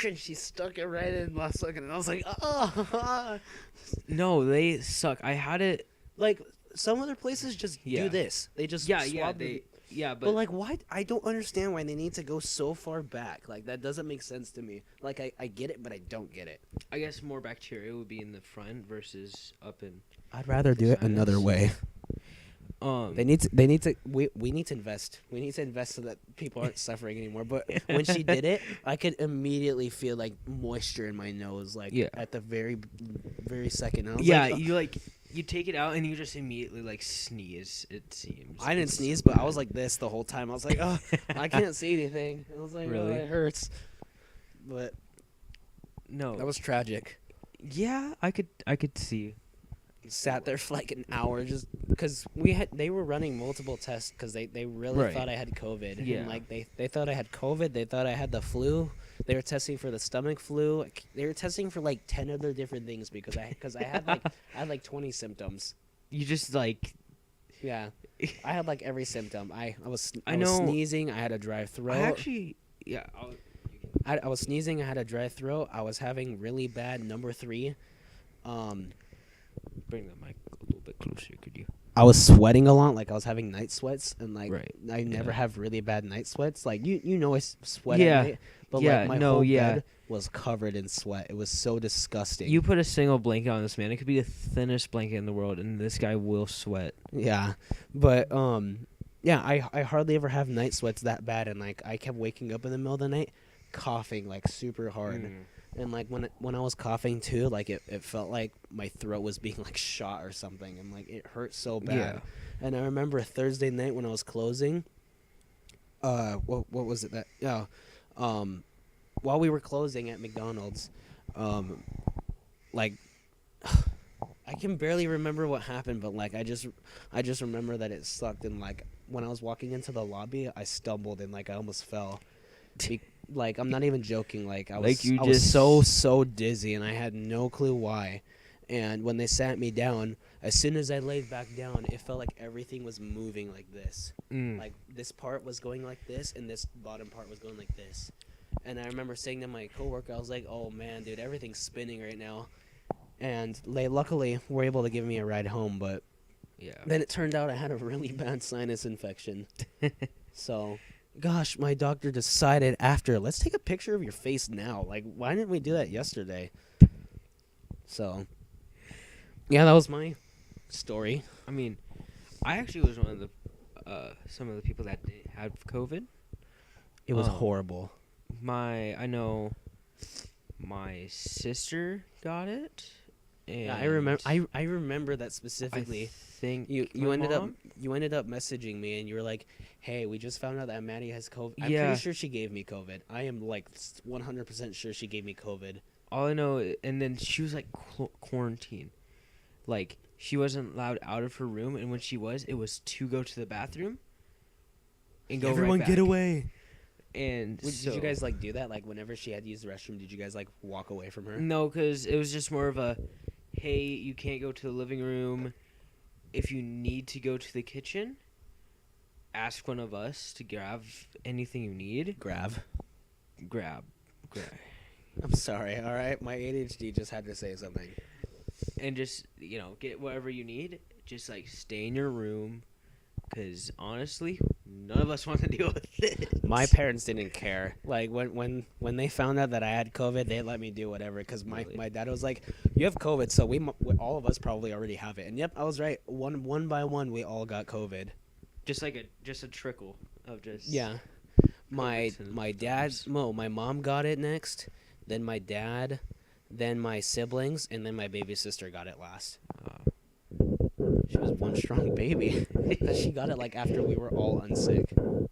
Speaker 1: and she stuck it right in last second. And I was like, "Oh."
Speaker 2: No, they suck. I had it.
Speaker 1: Like some other places just
Speaker 2: Yeah.
Speaker 1: do this. They just
Speaker 2: Yeah,
Speaker 1: swab the-
Speaker 2: yeah,
Speaker 1: But like, why? I don't understand why they need to go so far back. Like that doesn't make sense to me. Like I get it, but I don't get it.
Speaker 2: I guess more bacteria would be in the front versus up in.
Speaker 1: I'd rather do it another
Speaker 2: Sinus.
Speaker 1: way.
Speaker 2: They
Speaker 1: They need to. We need to invest. We need to invest so that people aren't suffering anymore. But when she did it, I could immediately feel like moisture in my nose. Like
Speaker 2: Yeah.
Speaker 1: at the very second. I was
Speaker 2: Yeah,
Speaker 1: like,
Speaker 2: you take it out and you just immediately like sneeze. It seems.
Speaker 1: I didn't
Speaker 2: It's
Speaker 1: sneeze,
Speaker 2: so
Speaker 1: but I
Speaker 2: bad.
Speaker 1: was like this the whole time. I was like, oh, I can't see anything. I was like,
Speaker 2: Really?
Speaker 1: oh, it hurts. But
Speaker 2: No.
Speaker 1: that was tragic.
Speaker 2: Yeah, I could see.
Speaker 1: Sat there for like an hour just because they were running multiple tests because they really
Speaker 2: Right.
Speaker 1: thought I had COVID.
Speaker 2: Yeah.
Speaker 1: And like they thought I had COVID. They thought I had the flu. They were testing for the stomach flu. Like, they were testing for like 10 other different things because I had like 20 symptoms.
Speaker 2: You just like.
Speaker 1: Yeah, I had like every symptom. I was
Speaker 2: I
Speaker 1: was
Speaker 2: know-
Speaker 1: sneezing. I had a dry throat.
Speaker 2: I actually. Yeah.
Speaker 1: I was sneezing. I had a dry throat. I was having really bad number 3.
Speaker 2: Bring the mic a little bit closer, could you?
Speaker 1: I was sweating a lot. Like I was having night sweats, and like
Speaker 2: Right,
Speaker 1: I never
Speaker 2: yeah.
Speaker 1: have really bad night sweats. Like you know I sweat
Speaker 2: Yeah,
Speaker 1: at night, but
Speaker 2: yeah,
Speaker 1: like my
Speaker 2: no,
Speaker 1: whole
Speaker 2: yeah.
Speaker 1: bed was covered in sweat. It was so disgusting.
Speaker 2: You put a single blanket on this man. It could be the thinnest blanket in the world, and this guy will sweat.
Speaker 1: Yeah, but yeah, I hardly ever have night sweats that bad, and like I kept waking up in the middle of the night, coughing like super hard. And like when I was coughing too, like it felt like my throat was being like shot or something, and like it hurt so bad.
Speaker 2: Yeah.
Speaker 1: And I remember Thursday night when I was closing. What was it that? Yeah, while we were closing at McDonald's, like I can barely remember what happened, but like I just remember that it sucked, and like when I was walking into the lobby, I stumbled and like I almost fell. Like I'm not even joking. Like I was,
Speaker 2: Like, you
Speaker 1: I was
Speaker 2: just-
Speaker 1: so dizzy, and I had no clue why. And when they sat me down, as soon as I laid back down, it felt like everything was moving like this. Like this part was going like this, and this bottom part was going like this. And I remember saying to my coworker, I was like, "Oh man, dude, everything's spinning right now." And they luckily were able to give me a ride home, but
Speaker 2: Yeah.
Speaker 1: then it turned out I had a really bad sinus infection. So, gosh, my doctor decided after, let's take a picture of your face now. Like, why didn't we do that yesterday? So, yeah, that was my story.
Speaker 2: I mean, I actually was one of the some of the people that had COVID.
Speaker 1: It was
Speaker 2: Um,
Speaker 1: horrible.
Speaker 2: I know my sister got it. And
Speaker 1: Yeah, I remember. I remember that
Speaker 2: I
Speaker 1: specifically.
Speaker 2: think
Speaker 1: You
Speaker 2: my
Speaker 1: ended up
Speaker 2: mom-
Speaker 1: messaging me, and you were like, "Hey, we just found out that Maddie has COVID." I'm
Speaker 2: Yeah.
Speaker 1: pretty sure she gave me COVID. I am like 100% sure she gave me COVID.
Speaker 2: all I know, and then she was like quarantine, like she wasn't allowed out of her room, and when she was, it was to go to the bathroom and go right back.
Speaker 1: away!
Speaker 2: And
Speaker 1: Did
Speaker 2: so,
Speaker 1: you guys like do that? Like whenever she had to use the restroom, did you guys like walk away from her?
Speaker 2: No, because it was just more of a, hey, you can't go to the living room. If you need to go to the kitchen, ask one of us to grab anything you need.
Speaker 1: Grab.
Speaker 2: Grab.
Speaker 1: I'm sorry. All right, my ADHD just had to say something.
Speaker 2: And just, get whatever you need. Just, like, stay in your room. Because, honestly, none of us want to deal with it.
Speaker 1: My parents didn't care. Like when they found out that I had COVID, they let me do whatever. Because
Speaker 2: Really?
Speaker 1: my dad was like, "You have COVID, so we all of us probably already have it." And yep, I was right. One by one, we all got COVID.
Speaker 2: Just a trickle of just...
Speaker 1: Yeah. My mom got it next, then my dad, then my siblings, and then my baby sister got it last. She was one strong baby. She got it like after we were all unsick.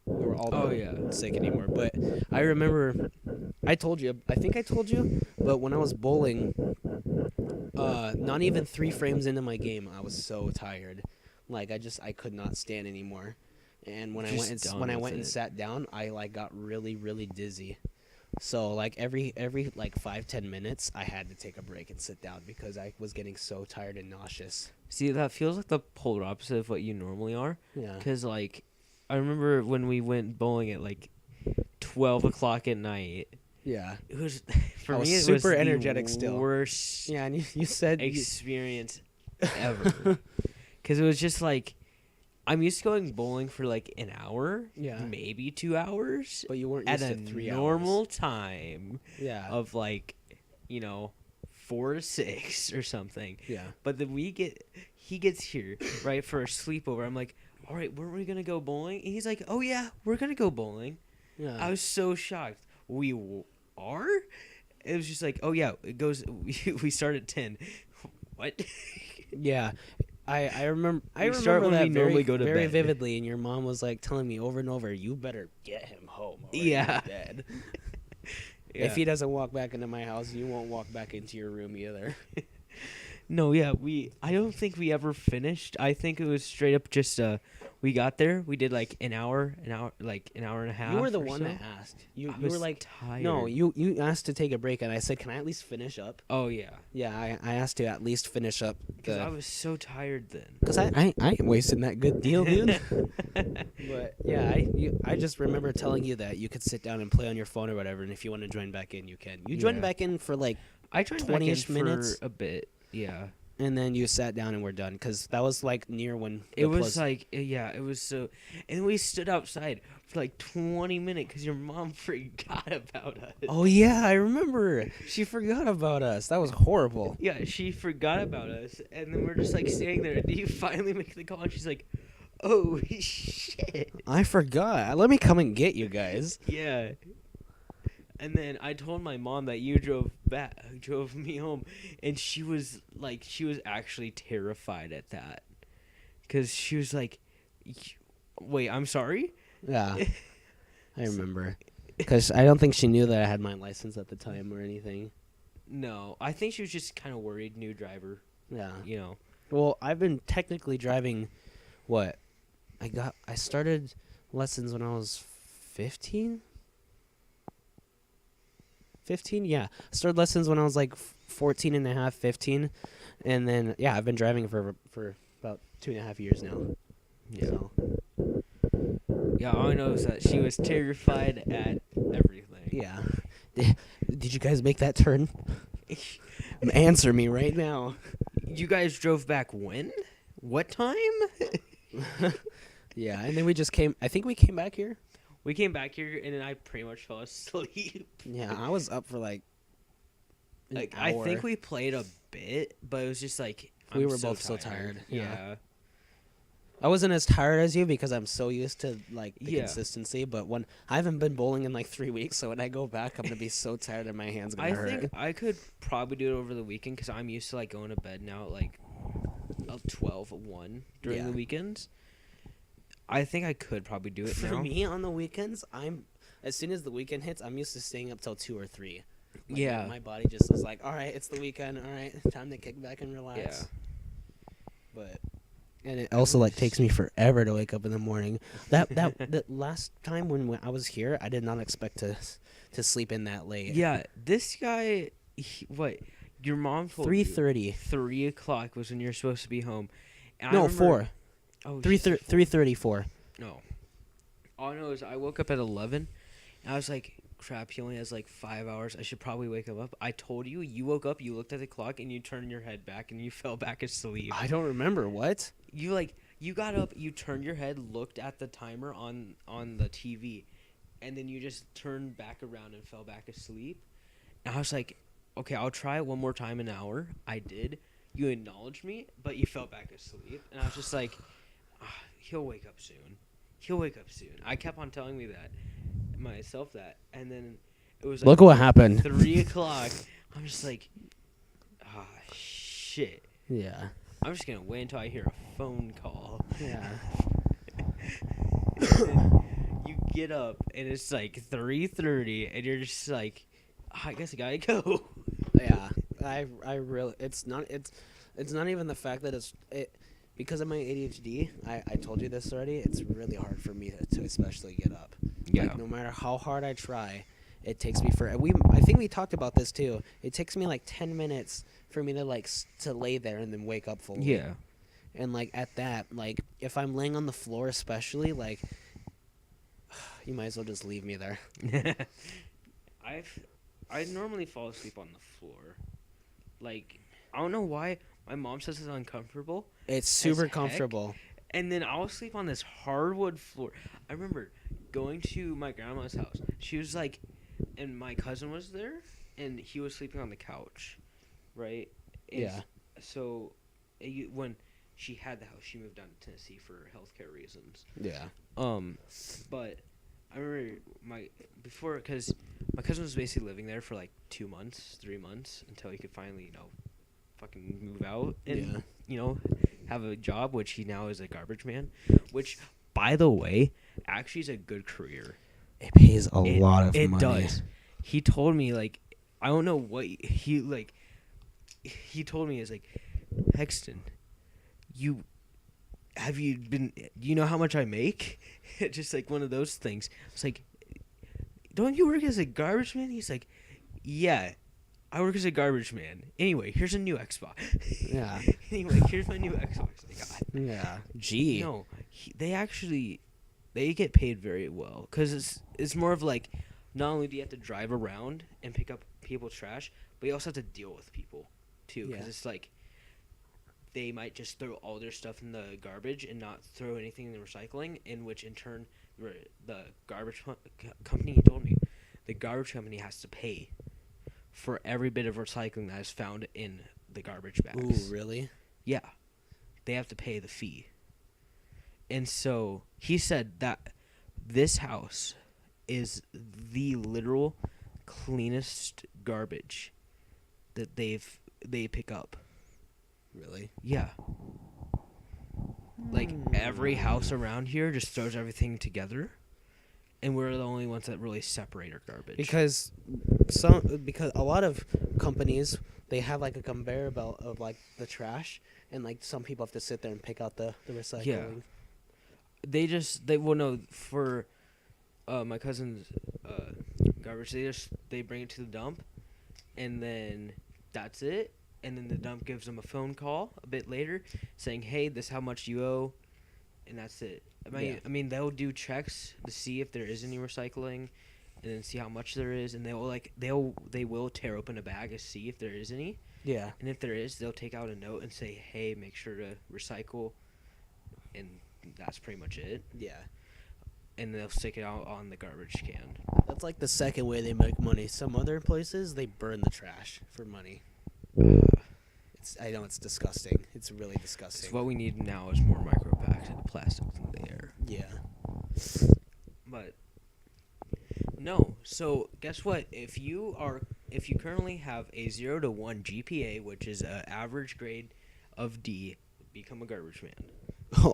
Speaker 1: We were all not sick anymore. But I remember, I think I told you, but when I was bowling, not even 3 frames into my game, I was so tired. Like I could not stand anymore. And when I went and sat down, I like got really, really dizzy. So like every like 5-10 minutes, I had to take a break and sit down because I was getting so tired and nauseous.
Speaker 2: See, that feels like the polar opposite of what you normally are.
Speaker 1: Yeah.
Speaker 2: Because, like, I remember when we went bowling at, like, 12 o'clock at night.
Speaker 1: Yeah.
Speaker 2: It was,
Speaker 1: I was
Speaker 2: it was
Speaker 1: super
Speaker 2: the
Speaker 1: energetic still.
Speaker 2: worst
Speaker 1: Yeah, and you said
Speaker 2: experience ever. Because it was just, like, I'm used to going bowling for, like, an hour.
Speaker 1: Yeah.
Speaker 2: Maybe 2 hours.
Speaker 1: but you weren't
Speaker 2: At
Speaker 1: used
Speaker 2: a
Speaker 1: to 3
Speaker 2: normal time
Speaker 1: hours. Yeah.
Speaker 2: of, like, 4 to 6 or something.
Speaker 1: Yeah.
Speaker 2: But then he gets here, right, for a sleepover. I'm like, all right, weren't we going to go bowling? And he's like, oh, yeah, we're going to go bowling.
Speaker 1: Yeah.
Speaker 2: I was so shocked. We are? It was just like, oh, yeah, it goes, we start at 10. What?
Speaker 1: Yeah. I remember
Speaker 2: start when
Speaker 1: that
Speaker 2: we normally go to
Speaker 1: very
Speaker 2: bed.
Speaker 1: vividly, and your mom was like telling me over and over, "You better get him home. Or
Speaker 2: Yeah.
Speaker 1: he's dead.
Speaker 2: Yeah.
Speaker 1: If he doesn't walk back into my house, you won't walk back into your room either."
Speaker 2: No, yeah, I don't think we ever finished. I think it was straight up just we got there, we did like an hour and a half.
Speaker 1: You were the
Speaker 2: or
Speaker 1: one
Speaker 2: so.
Speaker 1: that asked. You
Speaker 2: I
Speaker 1: were
Speaker 2: was
Speaker 1: like,
Speaker 2: tired.
Speaker 1: no, you asked to take a break, and I said, "Can I at least finish up?"
Speaker 2: Oh yeah,
Speaker 1: Yeah, I asked to at least finish up
Speaker 2: because I was so tired then.
Speaker 1: because I ain't wasting that good deal, dude. But yeah, I just remember telling you that you could sit down and play on your phone or whatever, and if you want to join back in, you can. You joined
Speaker 2: Yeah.
Speaker 1: back in for like,
Speaker 2: I tried 20-ish
Speaker 1: 20-ish minutes.
Speaker 2: for a bit. Yeah,
Speaker 1: and then you sat down and we're done because that was like near when
Speaker 2: it was like it was so, and we stood outside for like 20 minutes because your mom forgot about us.
Speaker 1: Oh yeah, I remember. She forgot about us. That was horrible.
Speaker 2: Yeah, she forgot about us, and then we're just like standing there. Do you finally make the call? And she's like, "Oh shit!"
Speaker 1: I forgot. Let me come and get you guys.
Speaker 2: Yeah. And then I told my mom that you drove me home, and she was actually terrified at that, because she was like, "Wait, I'm sorry."
Speaker 1: Yeah, I remember. Because I don't think she knew that I had my license at the time or anything.
Speaker 2: No, I think she was just kind of worried. New driver,
Speaker 1: Yeah. Well, I've been technically driving. What? I started lessons when I was 15. 15, yeah. I started lessons when I was like 14 and a half, 15. And then I've been driving for about 2.5 years now.
Speaker 2: Yeah.
Speaker 1: So,
Speaker 2: Yeah, all I know is that she was terrified at everything.
Speaker 1: yeah. Did you guys make that turn? Answer me right now.
Speaker 2: You guys drove back when? What time?
Speaker 1: Yeah, and then we just came. I think we came back here.
Speaker 2: We came back here and then I pretty much fell asleep.
Speaker 1: Yeah, I was up for like an
Speaker 2: Like I think
Speaker 1: hour.
Speaker 2: we played a bit, but it was just like
Speaker 1: We
Speaker 2: I'm
Speaker 1: were both so tired.
Speaker 2: Yeah.
Speaker 1: Yeah. I wasn't as tired as you because I'm so used to like the
Speaker 2: Yeah.
Speaker 1: consistency. But when I haven't been bowling in like 3 weeks, so when I go back, I'm gonna be so tired and my hands gonna
Speaker 2: I
Speaker 1: hurt.
Speaker 2: think I could probably do it over the weekend because I'm used to like going to bed now at like 12, 1 during
Speaker 1: Yeah.
Speaker 2: the weekends. I think I could probably do it
Speaker 1: For
Speaker 2: now.
Speaker 1: me on the weekends, I'm as soon as the weekend hits, I'm used to staying up till 2 or 3. Like,
Speaker 2: Yeah.
Speaker 1: my body just is like, all right, it's the weekend. All right, time to kick back and relax.
Speaker 2: Yeah.
Speaker 1: But and it also like takes me forever to wake up in the morning. That last time when I was here, I did not expect to sleep in that late.
Speaker 2: Yeah, this guy, what? Your mom told you
Speaker 1: 3:30.
Speaker 2: 3 o'clock was when you're supposed to be home. And I
Speaker 1: No,
Speaker 2: remember-
Speaker 1: 4.
Speaker 2: Oh,
Speaker 1: 3:34.
Speaker 2: No. All I know is I woke up at 11, and I was like, crap, he only has like 5 hours. I should probably wake him up. I told you, you woke up, you looked at the clock, and you turned your head back, and you fell back asleep.
Speaker 1: I don't remember what.
Speaker 2: You got up, you turned your head, looked at the timer on the TV, and then you just turned back around and fell back asleep. And I was like, okay, I'll try it one more time in an hour. I did. You acknowledged me, but you fell back asleep. And I was just like, he'll wake up soon. He'll wake up soon. I kept on telling myself that. And then it was like
Speaker 1: Look what happened.
Speaker 2: 3 o'clock. I'm just like, shit.
Speaker 1: Yeah.
Speaker 2: I'm just going to wait until I hear a phone call.
Speaker 1: Yeah.
Speaker 2: You get up, and it's like 3:30, and you're just like, I guess I gotta go.
Speaker 1: Yeah. I really it's not even the fact that because of my ADHD. I told you this already. It's really hard for me to especially get up.
Speaker 2: Yeah.
Speaker 1: Like no matter how hard I try, it takes me I think we talked about this too. It takes me like 10 minutes for me to like to lay there and then wake up fully.
Speaker 2: Yeah.
Speaker 1: And like at that, like if I'm laying on the floor especially, like you might as well just leave me there.
Speaker 2: I normally fall asleep on the floor. Like, I don't know why. My mom says it's uncomfortable.
Speaker 1: It's super
Speaker 2: heck.
Speaker 1: comfortable.
Speaker 2: And then I'll sleep on this hardwood floor. I remember going to my grandma's house. She was like, and my cousin was there, and he was sleeping on the couch, right? And
Speaker 1: Yeah.
Speaker 2: So, when she had the house, she moved down to Tennessee for healthcare reasons.
Speaker 1: Yeah.
Speaker 2: But I remember because my cousin was basically living there for like 2 months, 3 months until he could finally, fucking move out and, have a job, which he now is a garbage man, which, by the way, actually is a good career.
Speaker 1: It pays a lot of money.
Speaker 2: It does. He told me, like, I don't know what he told me is like, Hexton, you know how much I make? Just like one of those things. It's like, don't you work as a garbage man? He's like, yeah, I work as a garbage man. Anyway, here's a new Xbox.
Speaker 1: Yeah.
Speaker 2: Anyway, here's my new Xbox. I got.
Speaker 1: Yeah. Gee.
Speaker 2: No, they get paid very well because it's more of like, not only do you have to drive around and pick up people's trash, but you also have to deal with people too. Because
Speaker 1: Yeah.
Speaker 2: it's like, they might just throw all their stuff in the garbage and not throw anything in the recycling, in which in turn the garbage company, he told me, the garbage company has to pay for every bit of recycling that is found in the garbage bags.
Speaker 1: Ooh, really?
Speaker 2: Yeah. They have to pay the fee. And so he said that this house is the literal cleanest garbage that they pick up.
Speaker 1: Really?
Speaker 2: Yeah. Like every house around here just throws everything together, and we're the only ones that really separate our garbage.
Speaker 1: Because a lot of companies, they have like a conveyor belt of like the trash, and like some people have to sit there and pick out the recycling.
Speaker 2: Yeah. For my cousin's garbage, they bring it to the dump, and then that's it. and then the dump gives them a phone call a bit later saying, hey, this is how much you owe, and that's it. I mean they'll do checks to see if there is any recycling, and then see how much there is, and they will tear open a bag to see if there is any,
Speaker 1: Yeah.
Speaker 2: and if there is, they'll take out a note and say, hey, make sure to recycle, and that's pretty much it.
Speaker 1: Yeah.
Speaker 2: And they'll stick it out on the garbage can.
Speaker 1: That's like the second way they make money. Some other places, they burn the trash for money. I know it's disgusting. It's really disgusting.
Speaker 2: So what we need now is more microplastics in the air.
Speaker 1: Yeah.
Speaker 2: But no. So guess what? If you currently have a 0 to 1 GPA, which is an average grade of D, become a garbage man.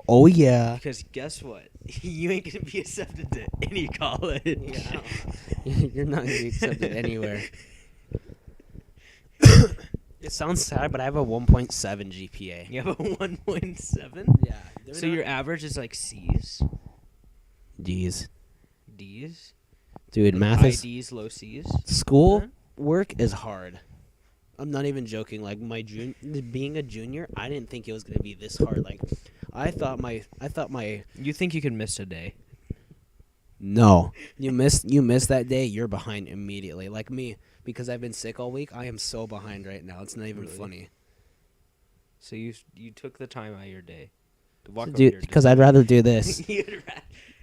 Speaker 1: Oh yeah.
Speaker 2: Because guess what? You ain't gonna be accepted to any college.
Speaker 1: Yeah. You're not gonna be accepted anywhere. It sounds sad, but I have a 1.7 GPA.
Speaker 2: You have a 1.7.
Speaker 1: Yeah.
Speaker 2: So your average is like C's,
Speaker 1: D's.
Speaker 2: D's,
Speaker 1: Dude,
Speaker 2: like
Speaker 1: math
Speaker 2: high
Speaker 1: is
Speaker 2: D's, low C's.
Speaker 1: school
Speaker 2: Huh?
Speaker 1: work is hard. I'm not even joking. Like being a junior, I didn't think it was gonna be this hard. Like, I thought my
Speaker 2: You think you could miss a day?
Speaker 1: no. You missed that day, you're behind immediately. Like me, because I've been sick all week. I am so behind right now. It's not even
Speaker 2: Really?
Speaker 1: funny.
Speaker 2: So you took the time out of your day to walk over
Speaker 1: Dude,
Speaker 2: here.
Speaker 1: because I'd rather do this.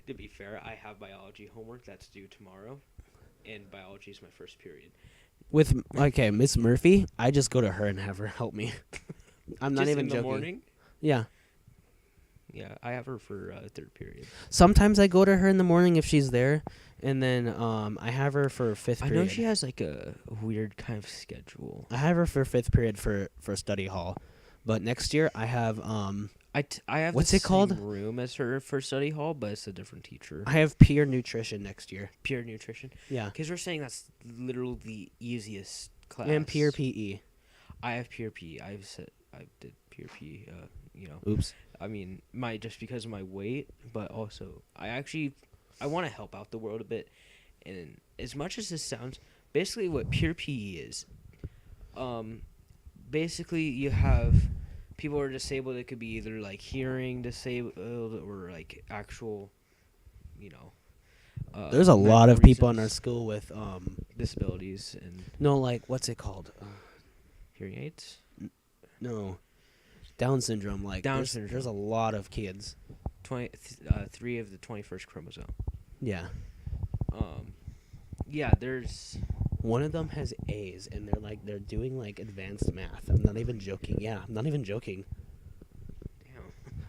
Speaker 2: To be fair, I have biology homework that's due tomorrow, and biology is my first period.
Speaker 1: With Miss Murphy, I just go to her and have her help me. I'm not
Speaker 2: Just
Speaker 1: even
Speaker 2: in the
Speaker 1: joking.
Speaker 2: morning.
Speaker 1: Yeah.
Speaker 2: Yeah, I have her for third period.
Speaker 1: Sometimes I go to her in the morning if she's there, and then I have her for fifth
Speaker 2: I
Speaker 1: period.
Speaker 2: know she has like a weird kind of schedule.
Speaker 1: I have her for fifth period for study hall, but next year I have
Speaker 2: I have
Speaker 1: What's
Speaker 2: the
Speaker 1: it called?
Speaker 2: same room as her for study hall, but it's a different teacher.
Speaker 1: I have peer nutrition next year.
Speaker 2: Pure nutrition.
Speaker 1: Yeah.
Speaker 2: Because we're saying that's literally the easiest class.
Speaker 1: And peer PE.
Speaker 2: I have pure PE. I did pure PE. You know,
Speaker 1: Oops.
Speaker 2: I mean, just because of my weight, but also I want to help out the world a bit. And as much as this sounds, basically what pure PE is, basically you have people who are disabled. It could be either like hearing disabled or like actual, you know.
Speaker 1: There's a lot of
Speaker 2: medical
Speaker 1: people in our
Speaker 2: reasons,
Speaker 1: school with
Speaker 2: disabilities and
Speaker 1: no, like what's it called?
Speaker 2: hearing aids.
Speaker 1: No, Down syndrome. Like
Speaker 2: Down
Speaker 1: there's,
Speaker 2: syndrome.
Speaker 1: There's a lot of kids.
Speaker 2: 3 of the 21st chromosome.
Speaker 1: Yeah.
Speaker 2: Yeah, there's.
Speaker 1: One of them has A's, and they're doing like advanced math. I'm not even joking. Yeah, I'm not even joking.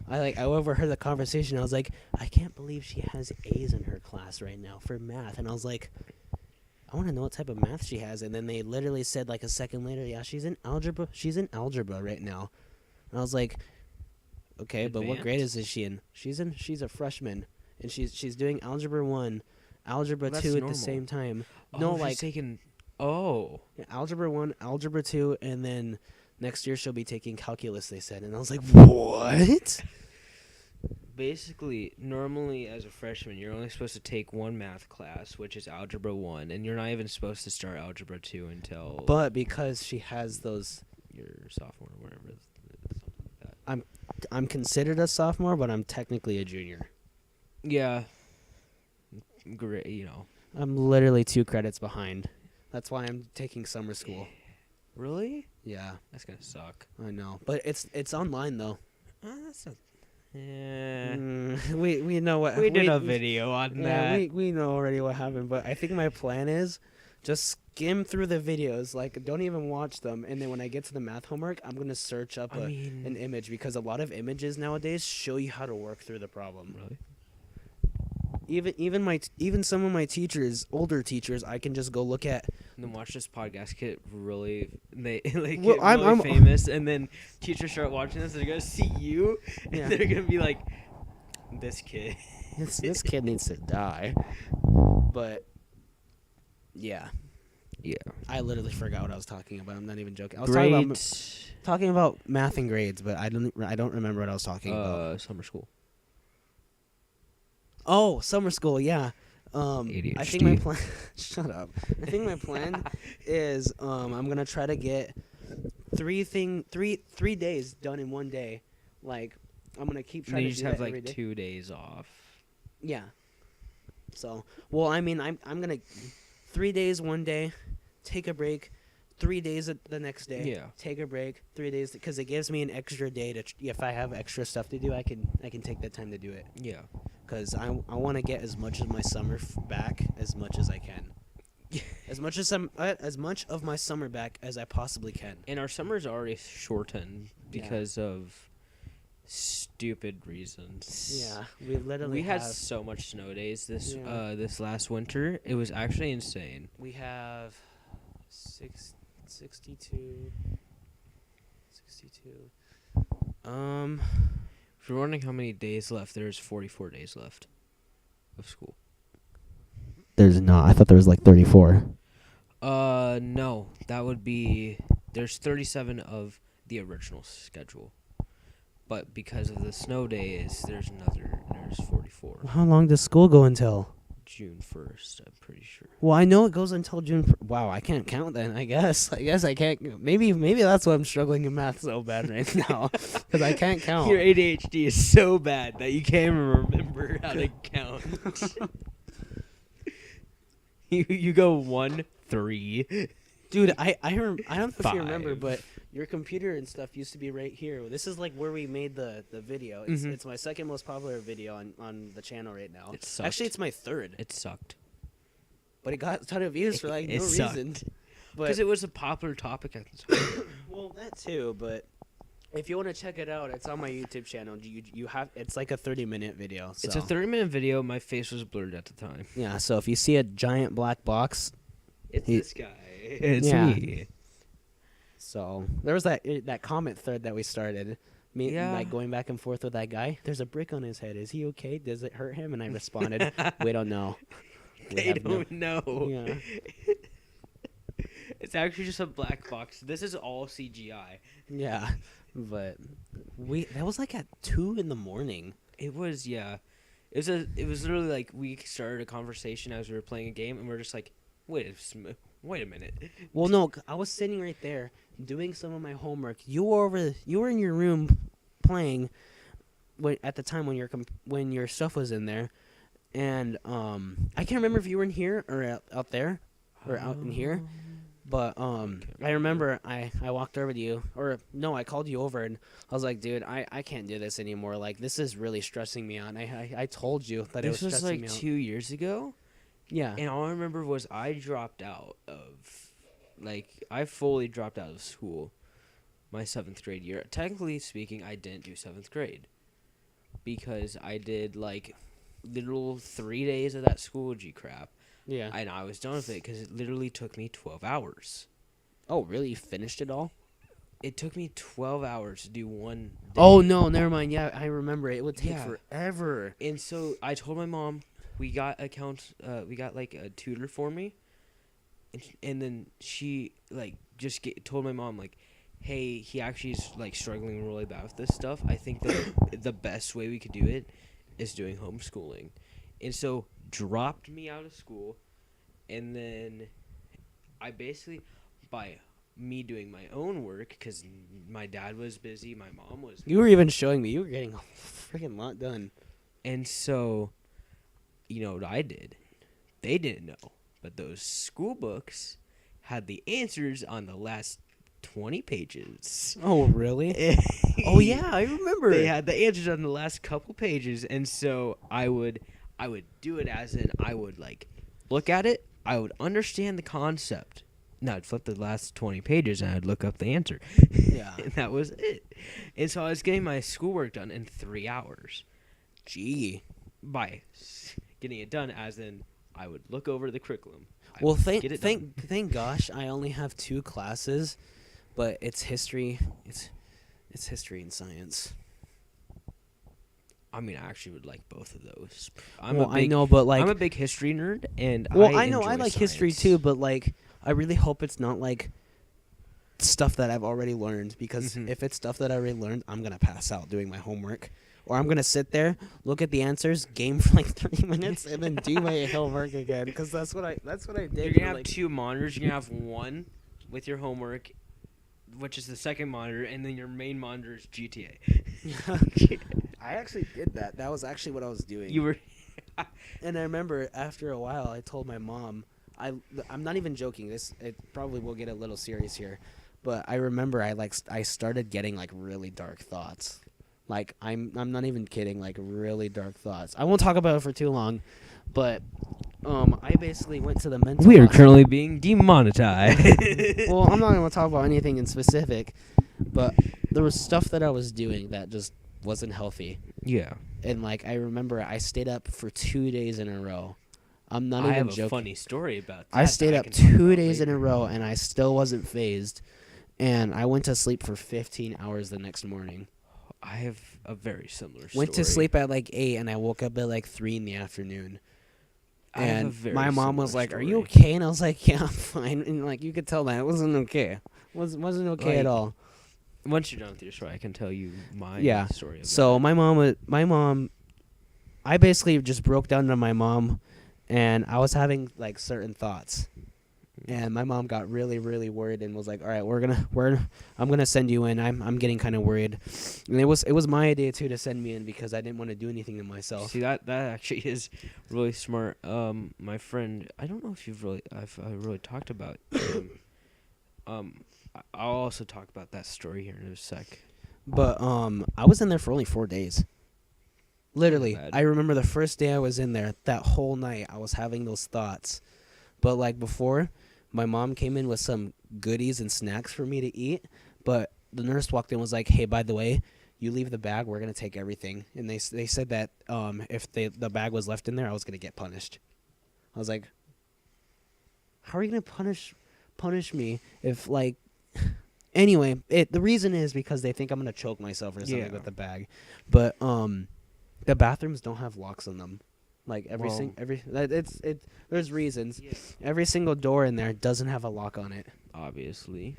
Speaker 2: Damn.
Speaker 1: I overheard the conversation. I was like, I can't believe she has A's in her class right now for math. And I was like, I want to know what type of math she has. And then they literally said like a second later, yeah, she's in algebra. She's in algebra right now. And I was like, okay, but what grade is she in? She's a freshman, and she's doing algebra 1, algebra
Speaker 2: Well,
Speaker 1: 2
Speaker 2: that's
Speaker 1: at
Speaker 2: normal.
Speaker 1: the same time.
Speaker 2: Oh,
Speaker 1: No,
Speaker 2: she's
Speaker 1: like
Speaker 2: taking. Oh.
Speaker 1: yeah, algebra 1, algebra 2, and then next year she'll be taking calculus, they said. And I was like, what?
Speaker 2: Basically, normally as a freshman, you're only supposed to take one math class, which is algebra 1, and you're not even supposed to start algebra 2 until
Speaker 1: But because she has those,
Speaker 2: your sophomore or whatever, something like that.
Speaker 1: I'm considered a sophomore, but I'm technically a junior.
Speaker 2: Yeah. Great, you know.
Speaker 1: I'm literally 2 credits behind. That's why I'm taking summer school.
Speaker 2: Really?
Speaker 1: Yeah,
Speaker 2: That's gonna suck.
Speaker 1: I know. But it's online though.
Speaker 2: That's not. Yeah.
Speaker 1: We know what
Speaker 2: We did a video on
Speaker 1: Yeah,
Speaker 2: that.
Speaker 1: we know already what happened, but I think my plan is just skim through the videos, like don't even watch them, and then when I get to the math homework, I'm gonna search up an image, because a lot of images nowadays show you how to work through the problem.
Speaker 2: Really?
Speaker 1: Even some of my teachers, older teachers, I can just go look at.
Speaker 2: And then watch this podcast get really like
Speaker 1: Well,
Speaker 2: get
Speaker 1: I'm-
Speaker 2: really
Speaker 1: I'm-
Speaker 2: famous, and then teachers start watching this, they're gonna see you, and
Speaker 1: Yeah.
Speaker 2: they're gonna be like, "This kid."
Speaker 1: This kid needs to die. But yeah,
Speaker 2: Yeah.
Speaker 1: I literally forgot what I was talking about. I'm not even joking. I was
Speaker 2: Great.
Speaker 1: talking about math and grades, but I don't remember what I was talking about.
Speaker 2: Summer school.
Speaker 1: Oh, summer school, yeah. I think my
Speaker 2: ADHD.
Speaker 1: plan. Shut up. I think my plan is I'm gonna try to get three days done in one day. Like, I'm gonna keep
Speaker 2: And
Speaker 1: trying
Speaker 2: you
Speaker 1: to
Speaker 2: just
Speaker 1: do
Speaker 2: have
Speaker 1: that every
Speaker 2: like
Speaker 1: day.
Speaker 2: 2 days off.
Speaker 1: Yeah. So, well, I mean, I'm gonna 3 days one day, take a break, 3 days the next day.
Speaker 2: Yeah.
Speaker 1: Take a break, 3 days, because it gives me an extra day to. If I have extra stuff to do, I can take that time to do it.
Speaker 2: Yeah.
Speaker 1: Because I want to get as much of my summer back as much as I can. as much of my summer back as I possibly can.
Speaker 2: And our summer's already shortened
Speaker 1: Yeah.
Speaker 2: because of stupid reasons.
Speaker 1: Yeah, we literally
Speaker 2: We had
Speaker 1: have,
Speaker 2: so much snow days
Speaker 1: Yeah.
Speaker 2: this last winter. It was actually insane.
Speaker 1: we have 62.
Speaker 2: If you're wondering how many days left, there's 44 days left of school.
Speaker 1: There's not. I thought there was like 34.
Speaker 2: No, that would be there's 37 of the original schedule, but because of the snow days, there's 44.
Speaker 1: How long does school go until?
Speaker 2: June 1st, I'm pretty sure.
Speaker 1: Well, I know it goes until June. Wow, I can't count then. I guess I can't. Maybe that's why I'm struggling in math so bad right now, because I can't count.
Speaker 2: Your ADHD is so bad that you can't even remember how to count. You go 1, 3.
Speaker 1: Dude, I don't know if you remember,
Speaker 2: 5.
Speaker 1: but your computer and stuff used to be right here. This is like where we made the video. It's
Speaker 2: Mhm.
Speaker 1: it's my second most popular video on the channel right now.
Speaker 2: It sucked.
Speaker 1: Actually, it's my third,
Speaker 2: It sucked.
Speaker 1: but it got a ton of views for like
Speaker 2: It
Speaker 1: no
Speaker 2: sucked.
Speaker 1: reason.
Speaker 2: Because
Speaker 1: But
Speaker 2: it was a popular topic at the time.
Speaker 1: well, that too. But if you want to check it out, it's on my YouTube channel. You have it's like a 30-minute video. So.
Speaker 2: It's a 30-minute video. My face was blurred at the time.
Speaker 1: Yeah. So if you see a giant black box,
Speaker 2: It's
Speaker 1: He-
Speaker 2: this guy. It's
Speaker 1: Yeah.
Speaker 2: me.
Speaker 1: so there was that comment thread that we started. Me
Speaker 2: Yeah.
Speaker 1: like going back and forth with that guy. There's a brick on his head. Is he okay? Does it hurt him? And I responded, "We don't know. We
Speaker 2: They
Speaker 1: have no-"
Speaker 2: don't know.
Speaker 1: Yeah.
Speaker 2: It's actually just a black box. This is all CGI.
Speaker 1: Yeah, but that was like at 2 a.m.
Speaker 2: It was, yeah. It was literally like we started a conversation as we were playing a game, and we're just like, wait a minute.
Speaker 1: Well, no, I was sitting right there doing some of my homework. You were in your room playing at the time when your stuff was in there, and I can't remember if you were in here or out there or out in here. But I remember I walked over to you, or no, I called you over, and I was like, dude, I can't do this anymore. Like, this is really stressing me out. And I told you that it was
Speaker 2: This was
Speaker 1: stressing
Speaker 2: like
Speaker 1: me out.
Speaker 2: 2 years ago,
Speaker 1: Yeah.
Speaker 2: and all I remember was I dropped out of, I fully dropped out of school my 7th grade year. Technically speaking, I didn't do 7th grade because I did, literal 3 days of that Schoology crap.
Speaker 1: Yeah.
Speaker 2: And I was done with it because it literally took me 12 hours.
Speaker 1: Oh, really? You finished it all?
Speaker 2: It took me 12 hours to do one day.
Speaker 1: Oh, no, never mind. Yeah, I remember. It would take
Speaker 2: Yeah.
Speaker 1: forever.
Speaker 2: And so I told my mom we got a tutor for me. And then she told my mom hey, he actually is struggling really bad with this stuff. I think that the best way we could do it is doing homeschooling. And so dropped me out of school, and then I basically, by me doing my own work, because my dad was busy, my mom was busy.
Speaker 1: You were even showing me. You were getting a freaking lot done.
Speaker 2: And so, you know what I did? They didn't know, but those school books had the answers on the last 20 pages.
Speaker 1: Oh, really? Oh, yeah, I remember.
Speaker 2: They had the answers on the last couple pages, and so I would do it as in I would look at it, I would understand the concept. Now I'd flip the last 20 pages and I'd look up the answer.
Speaker 1: Yeah.
Speaker 2: And that was it. And so I was getting my schoolwork done in 3 hours.
Speaker 1: Gee.
Speaker 2: By getting it done as in I would look over the curriculum. I
Speaker 1: Well,
Speaker 2: would get it done.
Speaker 1: thank gosh, I only have 2 classes, but it's history. It's history and science.
Speaker 2: I mean, I actually would like both of those.
Speaker 1: I know, but
Speaker 2: I'm a big history nerd, and
Speaker 1: I know I
Speaker 2: enjoy
Speaker 1: like history
Speaker 2: science.
Speaker 1: too, but I really hope it's not stuff that I've already learned, because
Speaker 2: Mhm.
Speaker 1: if it's stuff that I already learned, I'm gonna pass out doing my homework, or I'm gonna sit there, look at the answers, game for 30 minutes, and then do my homework again, because that's what I did.
Speaker 2: You're
Speaker 1: for,
Speaker 2: gonna have 2 monitors. You're gonna have one with your homework, which is the second monitor, and then your main monitor is GTA.
Speaker 1: I actually did that. That was actually what I was doing.
Speaker 2: You were.
Speaker 1: And I remember after a while, I told my mom. I'm not even joking. It probably will get a little serious here, but I remember I started getting like really dark thoughts. Like I'm not even kidding. Like really dark thoughts. I won't talk about it for too long, but I basically went to the mental.
Speaker 2: We are
Speaker 1: hospital.
Speaker 2: currently being demonetized.
Speaker 1: Well, I'm not gonna talk about anything in specific, but there was stuff that I was doing that just wasn't healthy.
Speaker 2: Yeah.
Speaker 1: And like I remember, I stayed up for 2 days in a row. I'm not
Speaker 2: I
Speaker 1: even
Speaker 2: have
Speaker 1: joking.
Speaker 2: a funny story about that.
Speaker 1: I stayed
Speaker 2: that
Speaker 1: up
Speaker 2: can talk
Speaker 1: 2
Speaker 2: about
Speaker 1: days in a
Speaker 2: later.
Speaker 1: row, and I still wasn't phased. And I went to sleep for 15 hours the next morning.
Speaker 2: I have a very similar story.
Speaker 1: Went to sleep at like 8, and I woke up at like 3 in the afternoon.
Speaker 2: I have a
Speaker 1: And
Speaker 2: very
Speaker 1: my mom was
Speaker 2: similar
Speaker 1: like, "Are
Speaker 2: story.
Speaker 1: you okay?" And I was like, "Yeah, I'm fine." And like you could tell that it wasn't okay. Wasn't okay at
Speaker 2: Like,
Speaker 1: all.
Speaker 2: Once you're done with your story, I can tell you my
Speaker 1: Yeah.
Speaker 2: story. About
Speaker 1: So
Speaker 2: it.
Speaker 1: my mom, I basically just broke down to my mom, and I was having like certain thoughts, and my mom got really, really worried and was like, "All right, I'm gonna send you in. I'm getting kind of worried," and it was my idea too to send me in because I didn't want to do anything to myself.
Speaker 2: See that actually is really smart. My friend, I don't know if I've really talked about him. I'll also talk about that story here in a sec.
Speaker 1: But I was in there for only 4 days. Literally,
Speaker 2: bad.
Speaker 1: I remember the first day I was in there. That whole night, I was having those thoughts. But like before, my mom came in with some goodies and snacks for me to eat. But the nurse walked in and was like, "Hey, by the way, you leave the bag. We're gonna take everything." And they said that if the bag was left in there, I was gonna get punished. I was like, "How are you gonna punish me if like?" Anyway, the reason is because they think I'm gonna choke myself or something
Speaker 2: Yeah.
Speaker 1: with the bag. But the bathrooms don't have locks on them. Like
Speaker 2: Well-
Speaker 1: there's reasons.
Speaker 2: Yeah.
Speaker 1: Every single door in there doesn't have a lock on it.
Speaker 2: Obviously.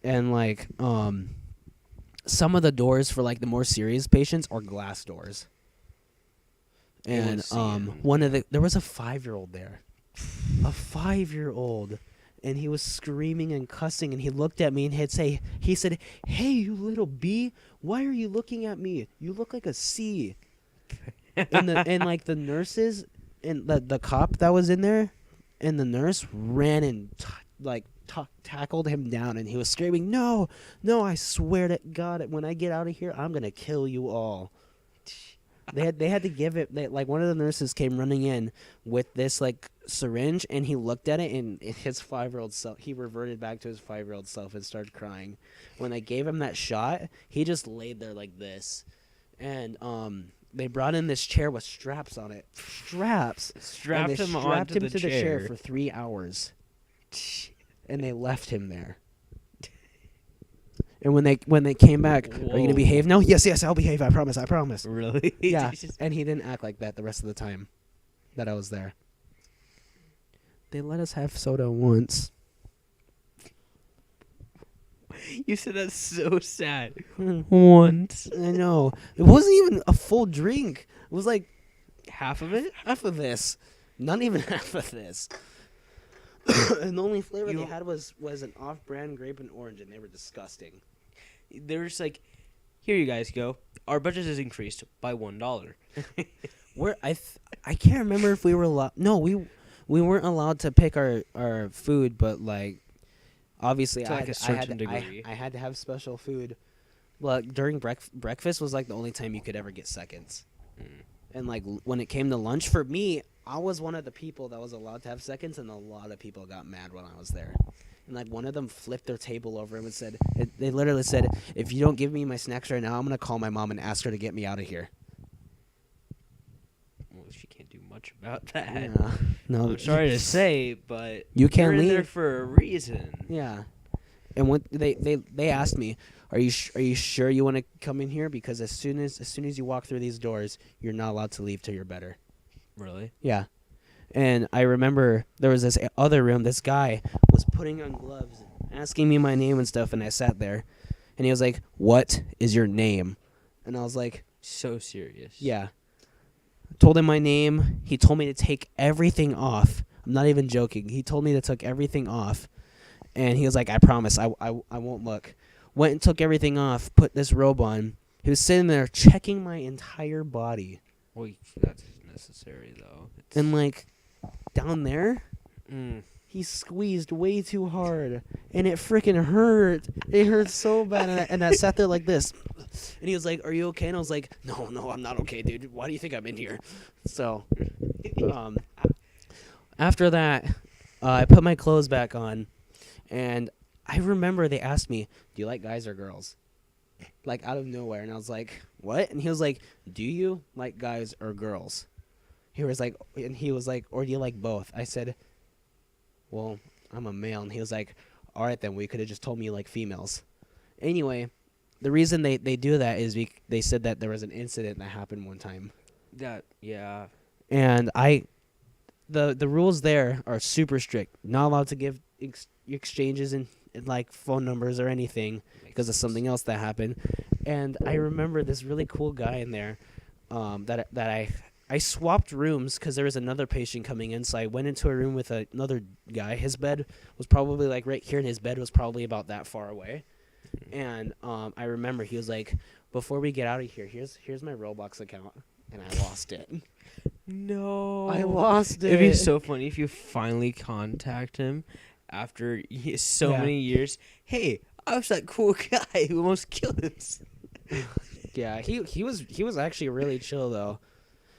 Speaker 1: And like some of the doors for like the more serious patients are glass doors.
Speaker 2: You won't
Speaker 1: And
Speaker 2: see it.
Speaker 1: one of there was a 5-year-old there. A 5-year-old, and he was screaming and cussing, and he looked at me and he said, "Hey, you little B, why are you looking at me? You look like a C." and like the nurses and the cop that was in there and the nurse ran and tackled him down, and he was screaming, no, I swear to God, when I get out of here, I'm gonna kill you all. They had to give it. Like one of the nurses came running in with this like syringe, and he looked at it, and his 5-year-old self, he reverted back to his 5-year-old self and started crying. When they gave him that shot, he just laid there like this, and they brought in this chair with straps on it. Strapped
Speaker 2: Strapped him
Speaker 1: strapped
Speaker 2: onto
Speaker 1: him
Speaker 2: the
Speaker 1: to the
Speaker 2: chair.
Speaker 1: chair for 3 hours, and they left him there. And when they came back, "Are you gonna
Speaker 2: Whoa.
Speaker 1: behave now?" Yes, I'll behave. I promise.
Speaker 2: Really?
Speaker 1: Yeah, and he didn't act like that the rest of the time that I was there. They let us have soda once.
Speaker 2: You said that's so sad. Once.
Speaker 1: I know. It wasn't even a full drink. It was like
Speaker 2: Half of it?
Speaker 1: half of this. Not even half of this. And the only flavor they
Speaker 2: You-
Speaker 1: had was an off-brand grape and orange, and they were disgusting.
Speaker 2: They're just like, here you guys go. Our budget has increased by $1.
Speaker 1: I can't remember if we were allowed. No, we weren't allowed to pick our food, but like obviously
Speaker 2: To, like, a certain degree.
Speaker 1: I had to have special food. Like during breakfast was like the only time you could ever get seconds. And like when it came to lunch, for me, I was one of the people that was allowed to have seconds, and a lot of people got mad when I was there. And like one of them flipped their table over and said, they literally said, "If you don't give me my snacks right now, I'm gonna call my mom and ask her to get me out of here."
Speaker 2: Well, she can't do much about that.
Speaker 1: Yeah. No,
Speaker 2: I'm sorry to say, but
Speaker 1: You can't
Speaker 2: you're in there
Speaker 1: leave.
Speaker 2: for a reason.
Speaker 1: Yeah. And when they asked me, are you sure you want to come in here? Because as soon as you walk through these doors, you're not allowed to leave till you're better.
Speaker 2: Really?
Speaker 1: Yeah. And I remember there was this other room. This guy was putting on gloves, asking me my name and stuff, and I sat there, and he was like, "What is your name?" And I was like,
Speaker 2: So serious.
Speaker 1: "Yeah." Told him my name. He told me to take everything off. I'm not even joking. He told me to take everything off, and he was like, "I promise, I won't look." went and took everything off, put this robe on. He was sitting there checking my entire body.
Speaker 2: Well, that's necessary though.
Speaker 1: And like down there,
Speaker 2: Mm.
Speaker 1: he squeezed way too hard, and it freaking hurt. It hurt so bad, and I sat there like this. And he was like, "Are you okay?" And I was like, "No, I'm not okay, dude. Why do you think I'm in here?" So, after that, I put my clothes back on, and I remember they asked me, "Do you like guys or girls?" Like out of nowhere, and I was like, "What?" And he was like, "Do you like guys or girls?" He was like, "Or do you like both?" I said, "Well, I'm a male." And he was like, "All right, then we could have just told me you like females." Anyway, the reason they do that is they said that there was an incident that happened one time,
Speaker 2: Yeah.
Speaker 1: and the rules there are super strict. Not allowed to give exchanges in like phone numbers or anything because of something else that happened. And I remember this really cool guy in there, that I swapped rooms because there was another patient coming in, so I went into a room with another guy. His bed was probably like right here, and his bed was probably about that far away. And I remember he was like, "Before we get out of here, here's my Roblox account," and I lost it.
Speaker 2: No.
Speaker 1: I lost it.
Speaker 2: It'd be so funny if you finally contact him after so
Speaker 1: Yeah.
Speaker 2: many years. Hey, I was that cool guy who almost killed himself.
Speaker 1: Yeah, he was actually really chill though.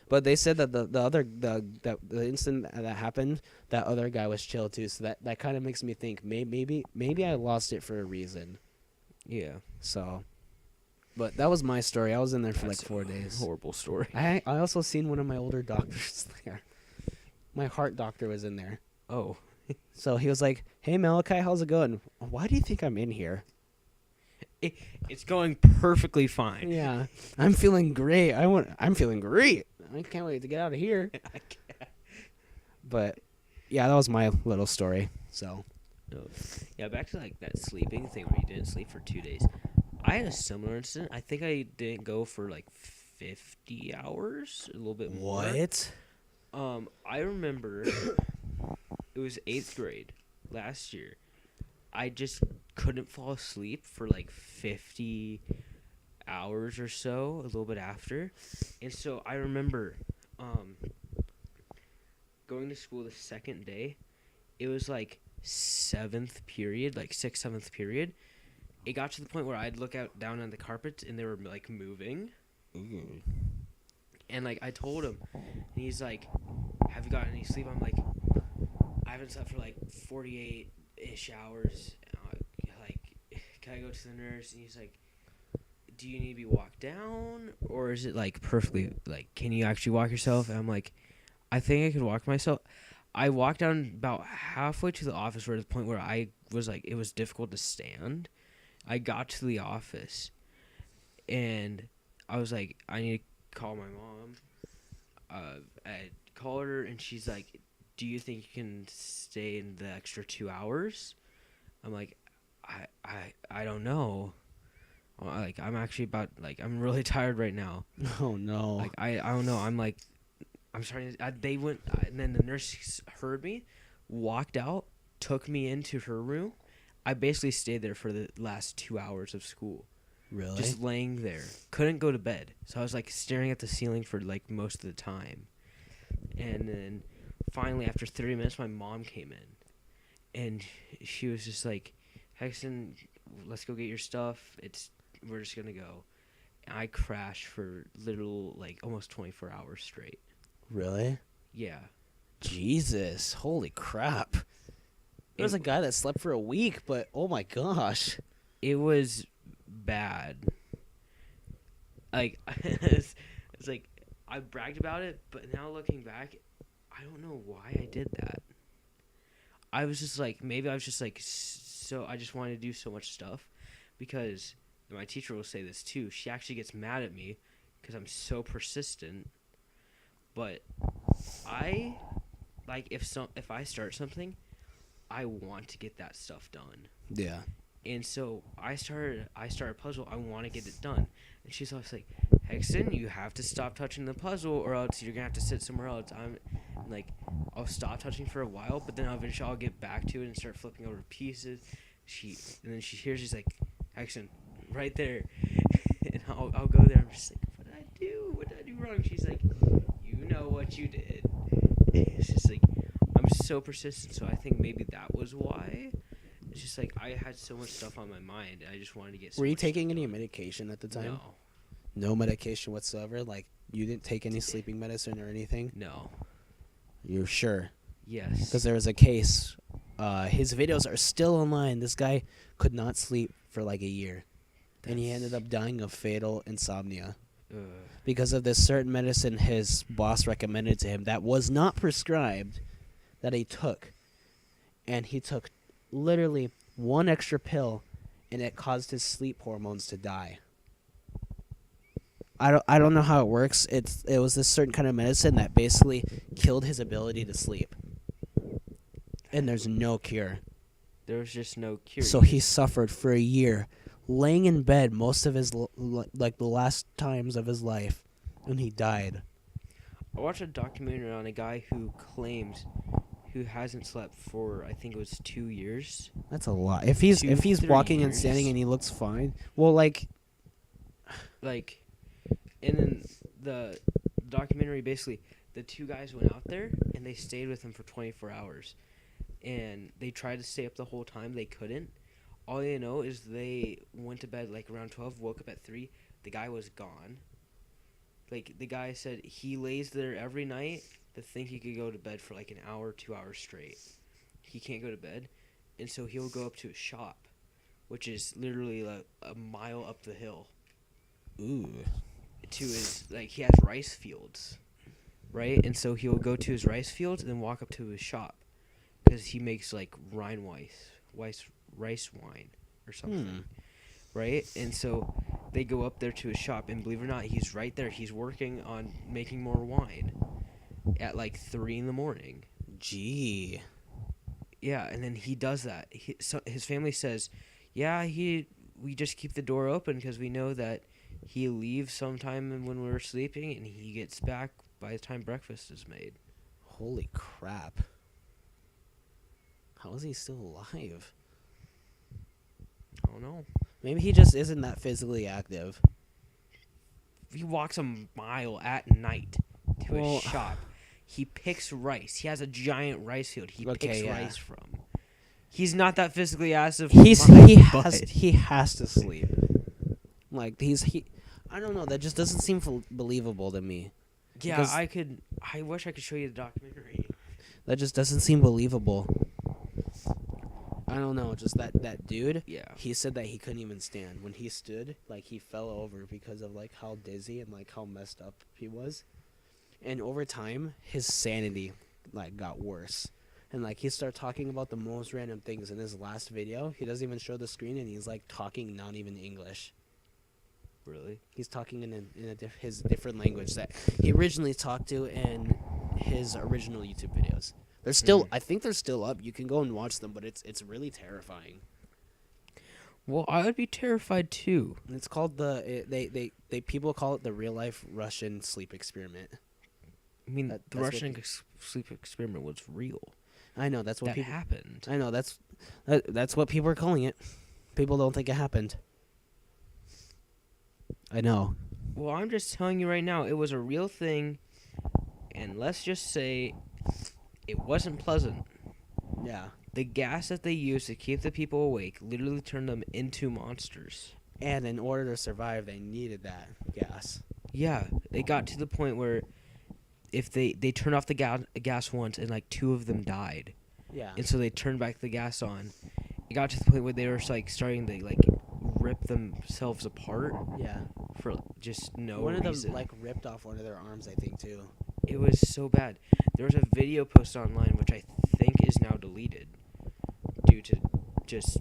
Speaker 1: But they said that the incident that happened, that other guy was chill too. So that kind of makes me think maybe I lost it for a reason.
Speaker 2: Yeah.
Speaker 1: So, but that was my story. I was in there for
Speaker 2: That's
Speaker 1: like 4 days.
Speaker 2: Horrible story.
Speaker 1: I also seen one of my older doctors there. My heart doctor was in there.
Speaker 2: Oh.
Speaker 1: So he was like, "Hey Malachi, how's it going? Why do you think I'm in here?"
Speaker 2: It's going perfectly fine.
Speaker 1: Yeah, I'm feeling great. I'm feeling great. I can't wait to get out of here. But yeah, that was my little story. So
Speaker 2: Yeah, back to like that sleeping thing where you didn't sleep for 2 days. I had a similar incident. I think I didn't go for like 50 hours, a little bit more.
Speaker 1: what?
Speaker 2: I remember it was 8th grade last year. I just couldn't fall asleep for like 50 hours or so, a little bit after. And so I remember going to school the second day. It was like 7th period, like 6th, 7th period. It got to the point where I'd look out down on the carpet and they were like moving.
Speaker 1: Ooh.
Speaker 2: And like I told him, and he's like, "Have you gotten any sleep?" I'm like, "I haven't slept for like 48-ish hours. Like, can I go to the nurse?" And he's like, "Do you need to be walked down, or is it like perfectly like? Can you actually walk yourself?" And I'm like, "I think I could walk myself." I walked down about halfway to the office, where to the point where I was like, it was difficult to stand. I got to the office, and I was like, I need to call my mom. I called her, and she's like, "Do you think you can stay in the extra 2 hours?" I'm like, I don't know. Like, I'm actually I'm really tired right now.
Speaker 1: Oh no.
Speaker 2: Like, I don't know. I'm starting to, they went, and then the nurse heard me, walked out, took me into her room. I basically stayed there for the last 2 hours of school.
Speaker 1: Really?
Speaker 2: Just laying there. Couldn't go to bed. So I was like staring at the ceiling for like most of the time. And then finally, after 30 minutes, my mom came in. And she was just like, "Hexton, let's go get your stuff. We're just going to go." And I crashed for literal like almost 24 hours straight.
Speaker 1: Really?
Speaker 2: Yeah.
Speaker 1: Jesus. Holy crap. There was a guy that slept for a week, but oh my gosh.
Speaker 2: It was bad. Like, it's like, I bragged about it, but now looking back, I don't know why I did that. I was just like, maybe I was just like, so I just wanted to do so much stuff, because my teacher will say this too. She actually gets mad at me because I'm so persistent. But I, like, if I start something, I want to get that stuff done.
Speaker 1: Yeah.
Speaker 2: And so I started a puzzle. I want to get it done. And she's always like, "Hexton, you have to stop touching the puzzle, or else you're gonna have to sit somewhere else." I'm like, I'll stop touching for a while, but then eventually I'll get back to it and start flipping over pieces. And then she hears, she's like, action, right there. And I'll go there. I'm just like, what did I do? What did I do wrong? She's like, you know what you did. It's just like, I'm so persistent. So I think maybe that was why. It's just like I had so much stuff on my mind, and I just wanted to get.
Speaker 1: Were you taking any medication at the time?
Speaker 2: No.
Speaker 1: No medication whatsoever. Like you didn't take any sleeping medicine or anything.
Speaker 2: No.
Speaker 1: You're sure?
Speaker 2: Yes.
Speaker 1: Because there was a case. His videos are still online. This guy could not sleep for like a year, and he ended up dying of fatal insomnia because of this certain medicine his boss recommended to him that was not prescribed, that he took, and he took literally one extra pill, and it caused his sleep hormones to die. I don't know how it works. It was this certain kind of medicine that basically killed his ability to sleep. And there's no cure.
Speaker 2: There was just no cure.
Speaker 1: So he suffered for a year, laying in bed most of his like the last times of his life, and he died.
Speaker 2: I watched a documentary on a guy who hasn't slept for, I think it was 2 years.
Speaker 1: That's a lot. If he's
Speaker 2: 2-3
Speaker 1: walking and
Speaker 2: years.
Speaker 1: standing and he looks fine, well, like
Speaker 2: And then the documentary, basically, the two guys went out there and they stayed with him for 24 hours. And they tried to stay up the whole time. They couldn't. All they know is they went to bed like around 12, woke up at 3. The guy was gone. Like, the guy said he lays there every night to think he could go to bed for like an hour, 2 hours straight. He can't go to bed. And so he'll go up to his shop, which is literally like a mile up the hill.
Speaker 1: ooh.
Speaker 2: To his, like, he has rice fields, right? And so he'll go to his rice fields and then walk up to his shop because he makes like rice wine or something, right? And so they go up there to his shop, and believe it or not, he's right there. He's working on making more wine at like 3 a.m.
Speaker 1: Gee.
Speaker 2: Yeah, and then he does that. His family says, yeah, we just keep the door open because we know that he leaves sometime when we're sleeping, and he gets back by the time breakfast is made.
Speaker 1: Holy crap. How is he still alive?
Speaker 2: I don't know.
Speaker 1: Maybe he just isn't that physically active.
Speaker 2: He walks a mile at night to
Speaker 1: Well,
Speaker 2: his shop. He picks rice. He has a giant rice field he picks rice from. He's not that physically active.
Speaker 1: He has to sleep. Like I don't know. That just doesn't seem believable to me.
Speaker 2: Yeah,
Speaker 1: because
Speaker 2: I wish I could show you the documentary.
Speaker 1: that just doesn't seem believable. I don't know. Just that dude.
Speaker 2: Yeah.
Speaker 1: He said that he couldn't even stand when he stood. Like he fell over because of like how dizzy and like how messed up he was. And over time, his sanity like got worse. And like he started talking about the most random things in his last video. He doesn't even show the screen, and he's like talking not even English.
Speaker 2: Really?
Speaker 1: He's talking in his different language that he originally talked to in his original YouTube videos. They're still, I think they're still up. You can go and watch them, but it's really terrifying.
Speaker 2: Well, I would be terrified too.
Speaker 1: And it's called they people call it the real life Russian sleep experiment.
Speaker 2: I mean,
Speaker 1: That's
Speaker 2: the
Speaker 1: what
Speaker 2: Russian sleep experiment was real.
Speaker 1: I know that's what
Speaker 2: That
Speaker 1: people
Speaker 2: happened.
Speaker 1: I know that's what people are calling it. People don't think it happened. I know.
Speaker 2: Well, I'm just telling you right now, it was a real thing, and let's just say it wasn't pleasant.
Speaker 1: Yeah.
Speaker 2: The gas that they used to keep the people awake literally turned them into monsters.
Speaker 1: And in order to survive, they needed that gas.
Speaker 2: Yeah, it got to the point where if they turned off the gas once and like 2 of them died.
Speaker 1: Yeah.
Speaker 2: And so they turned back the gas on. It got to the point where they were like starting to like rip themselves apart.
Speaker 1: Yeah.
Speaker 2: For just no
Speaker 1: One of
Speaker 2: reason.
Speaker 1: them like ripped off one of their arms, I think, too.
Speaker 2: It was so bad. There was a video posted online which I think is now deleted due to just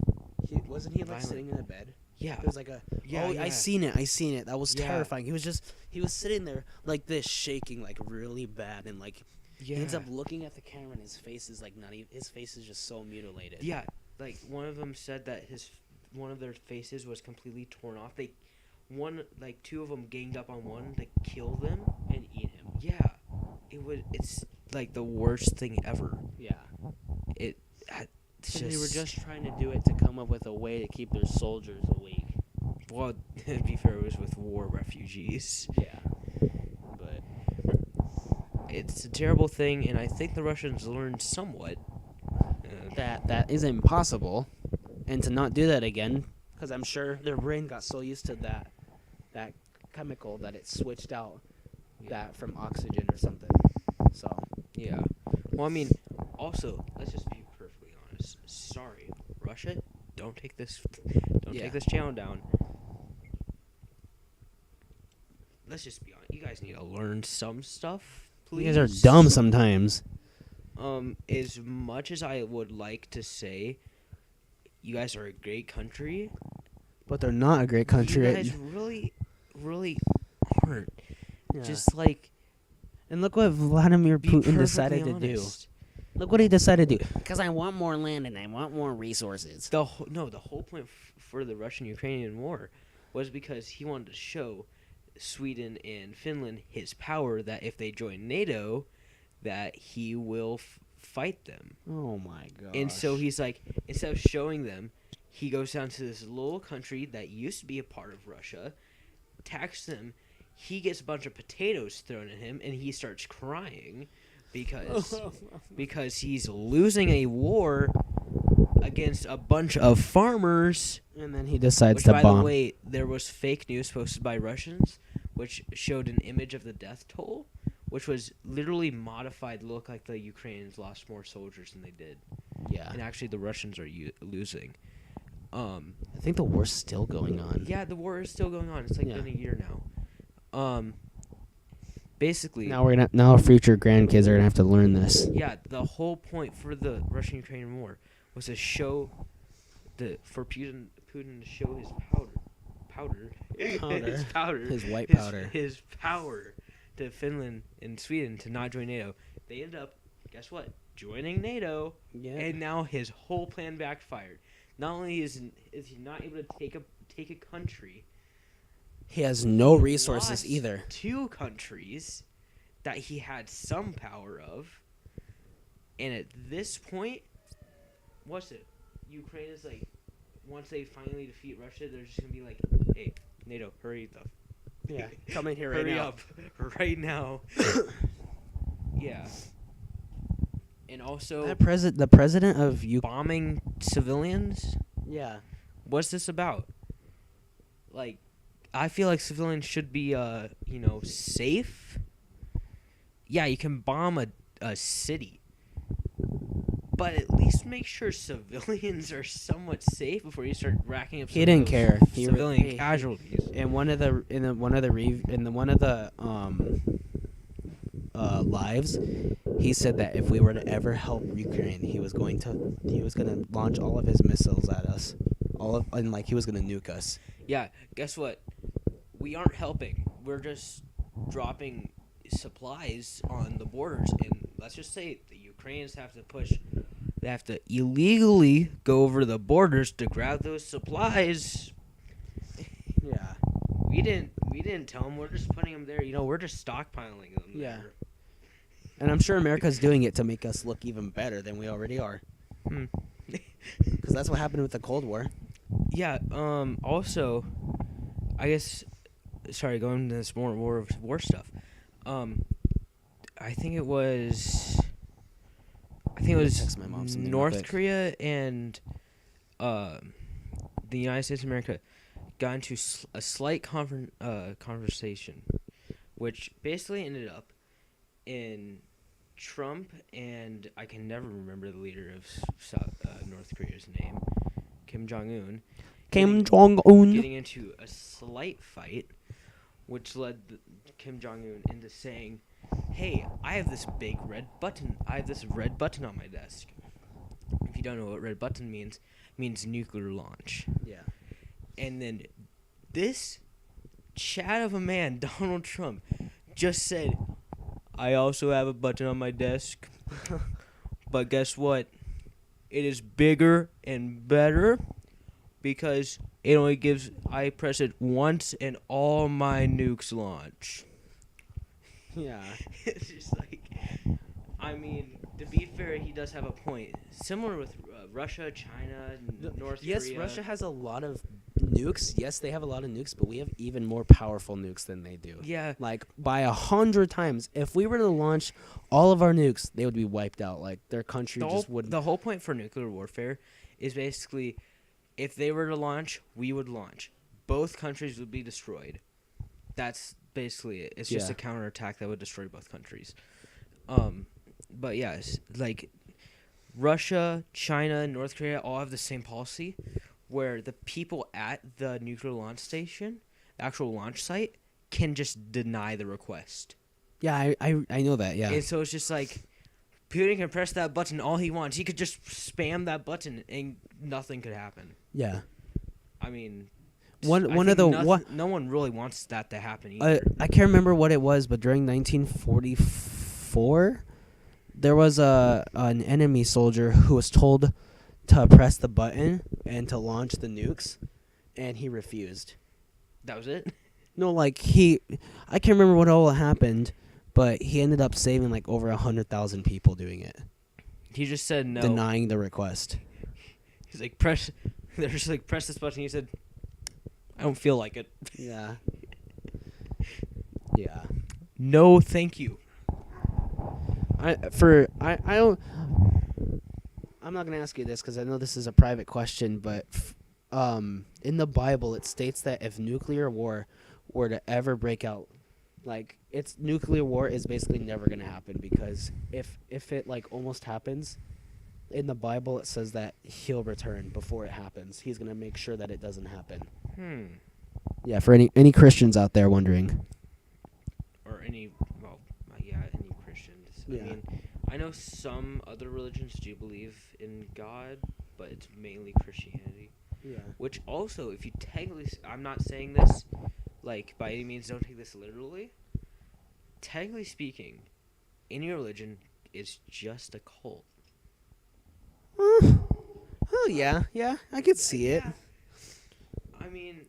Speaker 1: Wasn't he like
Speaker 2: violent.
Speaker 1: sitting in a bed?
Speaker 2: yeah.
Speaker 1: It was like
Speaker 2: Yeah,
Speaker 1: oh,
Speaker 2: yeah.
Speaker 1: I seen it. That was
Speaker 2: Yeah.
Speaker 1: terrifying. He was sitting there like this, shaking like really bad, and like
Speaker 2: Yeah.
Speaker 1: he ends up looking at the camera, and his face is like not even. His face is just so mutilated.
Speaker 2: Yeah, like one of them said that one of their faces was completely torn off. 2 of them ganged up on one to kill them
Speaker 1: And eat him.
Speaker 2: Yeah, it's like the worst thing ever.
Speaker 1: Yeah.
Speaker 2: It's
Speaker 1: And they were
Speaker 2: just
Speaker 1: just trying to do it to come up with a way to keep their soldiers awake.
Speaker 2: Well, to be fair, it was with war refugees.
Speaker 1: Yeah. But
Speaker 2: It's a terrible thing, and I think the Russians learned somewhat.
Speaker 1: that is impossible, and to not do that again, because I'm sure their brain got so used to that chemical that it switched out that from oxygen or something. So
Speaker 2: Yeah. Well, I mean, also, let's just be perfectly honest. Sorry, Russia, don't take this
Speaker 1: Yeah.
Speaker 2: take this channel down. Let's just be honest. You guys need to learn some stuff, please.
Speaker 1: you guys are dumb sometimes.
Speaker 2: As much as I would like to say you guys are a great country,
Speaker 1: But they're not a great country.
Speaker 2: you guys really, really aren't.
Speaker 1: Yeah.
Speaker 2: Just like,
Speaker 1: And look what Vladimir
Speaker 2: be
Speaker 1: Putin
Speaker 2: perfectly
Speaker 1: decided to do.
Speaker 2: honest.
Speaker 1: Look what he decided to do. Because I want more land and I want more resources.
Speaker 2: The whole point for the Russian-Ukrainian war was because he wanted to show Sweden and Finland his power, that if they join NATO, that he will fight them.
Speaker 1: Oh my god.
Speaker 2: And so he's like, instead of showing them, he goes down to this little country that used to be a part of Russia, attacks them. He gets a bunch of potatoes thrown at him, and he starts crying because he's losing a war against a bunch of farmers.
Speaker 1: And then he decides
Speaker 2: Which,
Speaker 1: to
Speaker 2: by
Speaker 1: bomb.
Speaker 2: the way, there was fake news posted by Russians, which showed an image of the death toll, which was literally modified to look like the Ukrainians lost more soldiers than they did.
Speaker 1: Yeah.
Speaker 2: And actually, the Russians are losing.
Speaker 1: I think the war's still going on.
Speaker 2: Yeah, the war is still going on. It's like
Speaker 1: Yeah.
Speaker 2: been a year now. Basically,
Speaker 1: Now future grandkids are gonna have to learn this.
Speaker 2: yeah, the whole point for the Russian-Ukrainian war was to show for Putin to show his
Speaker 1: Powder.
Speaker 2: his powder,
Speaker 1: His white powder.
Speaker 2: his power to Finland and Sweden to not join NATO. They end up, guess what, joining NATO,
Speaker 1: Yeah.
Speaker 2: and now his whole plan backfired. Not only is he not able to take a country,
Speaker 1: He has no
Speaker 2: he
Speaker 1: resources
Speaker 2: lost
Speaker 1: either.
Speaker 2: 2 countries that he had some power of, and at this point, what's it? Ukraine is like, once they finally defeat Russia, they're just gonna be like, "Hey, NATO, hurry the
Speaker 1: Yeah. Come in here
Speaker 2: hurry up right now." Yeah. And also
Speaker 1: The president of Ukraine.
Speaker 2: bombing civilians.
Speaker 1: Yeah.
Speaker 2: What's this about? Like, I feel like civilians should be, safe. Yeah, you can bomb a city, but at least make sure civilians are somewhat safe before you start racking up.
Speaker 1: He didn't care.
Speaker 2: Civilian casualties.
Speaker 1: In one of the lives, he said that if we were to ever help Ukraine, he was gonna launch all of his missiles at us, he was gonna nuke us.
Speaker 2: Yeah, guess what? We aren't helping. We're just dropping supplies on the borders, and let's just say the Ukrainians have to push. They have to illegally go over the borders to grab those supplies.
Speaker 1: Yeah.
Speaker 2: We didn't tell them. We're just putting them there. We're just stockpiling them.
Speaker 1: Yeah.
Speaker 2: There.
Speaker 1: And I'm sure America's doing it to make us look even better than we already are. Because that's what happened with the Cold War.
Speaker 2: Yeah. Also, I guess. Sorry, going into this more war stuff. I think it was
Speaker 1: Text my mom something real
Speaker 2: North
Speaker 1: quick.
Speaker 2: Korea and the United States of America got into a slight conversation, which basically ended up in Trump and I can never remember the leader of North Korea's name, Kim Jong-un.
Speaker 1: Kim Jong-un.
Speaker 2: Getting into a slight fight, which led Kim Jong-un into saying, "Hey, I have this big red button. I have this red button on my desk." If you don't know what red button means, it means nuclear launch.
Speaker 1: Yeah.
Speaker 2: And then this chat of a man, Donald Trump, just said, "I also have a button on my desk, but guess what? It is bigger and better because it only I press it once and all my nukes launch."
Speaker 1: Yeah.
Speaker 2: It's just like, I mean, to be fair, he does have a point. Similar with Russia, China, North
Speaker 1: Yes,
Speaker 2: Korea.
Speaker 1: Russia has a lot of nukes, yes, they have a lot of nukes, but we have even more powerful nukes than they do.
Speaker 2: Yeah.
Speaker 1: Like by 100 times. If we were to launch all of our nukes, they would be wiped out. Like their country just wouldn't.
Speaker 2: The whole point for nuclear warfare is basically, if they were to launch, we would launch. Both countries would be destroyed. That's basically it. It's just
Speaker 1: Yeah.
Speaker 2: a counterattack that would destroy both countries. But yes, like Russia, China, North Korea all have the same policy, where the people at the nuclear launch station, the actual launch site, can just deny the request.
Speaker 1: Yeah, I know that. Yeah.
Speaker 2: And so it's just like, Putin can press that button all he wants. He could just spam that button and nothing could happen.
Speaker 1: Yeah.
Speaker 2: I mean,
Speaker 1: One
Speaker 2: I
Speaker 1: of
Speaker 2: think
Speaker 1: the
Speaker 2: no one really wants that to happen either.
Speaker 1: I can't remember what it was, but during 1944, there was an enemy soldier who was told to press the button and to launch the nukes, and he refused.
Speaker 2: That was it?
Speaker 1: No, like I can't remember what all happened, but he ended up saving like over 100,000 people doing it,
Speaker 2: He just said no.
Speaker 1: denying the request.
Speaker 2: He's like, press. They're just like, press this button. He said, I don't feel like it.
Speaker 1: Yeah. Yeah.
Speaker 2: No, thank you.
Speaker 1: I don't. I'm not gonna ask you this because I know this is a private question, but in the Bible it states that if nuclear war were to ever break out, like nuclear war is basically never gonna happen, because if it like almost happens, in the Bible it says that he'll return before it happens. He's gonna make sure that it doesn't happen. Yeah, for any Christians out there wondering.
Speaker 2: Or any Christians.
Speaker 1: Yeah.
Speaker 2: I mean, I know some other religions do believe in God, but it's mainly Christianity.
Speaker 1: Yeah.
Speaker 2: Which also, if you technically, I'm not saying this, like, by any means, don't take this literally. Technically speaking, any religion is just a cult.
Speaker 1: Oh yeah, I could see it.
Speaker 2: Yeah.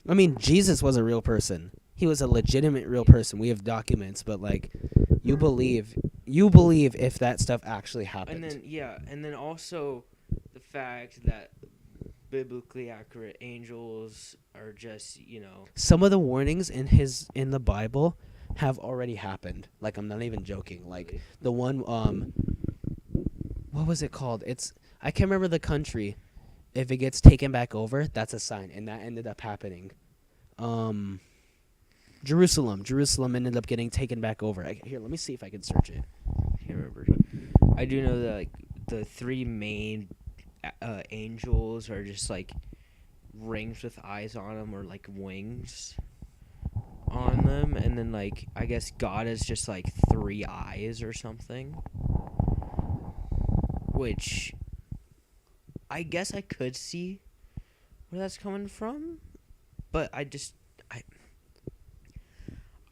Speaker 1: I mean, Jesus was a real person. He was a legitimate real person. We have documents, but like, you believe if that stuff actually happened.
Speaker 2: and then also the fact that biblically accurate angels are just,
Speaker 1: Some of the warnings in the Bible have already happened. Like, I'm not even joking. Like the one, what was it called? I can't remember the country. If it gets taken back over, that's a sign, and that ended up happening. Jerusalem ended up getting taken back over. Here, let me see if I can search it.
Speaker 2: I can't remember. I do know that, like, the three main angels are just like rings with eyes on them, or like wings on them, and then like I guess God is just like 3 eyes or something, which I guess I could see where that's coming from, but I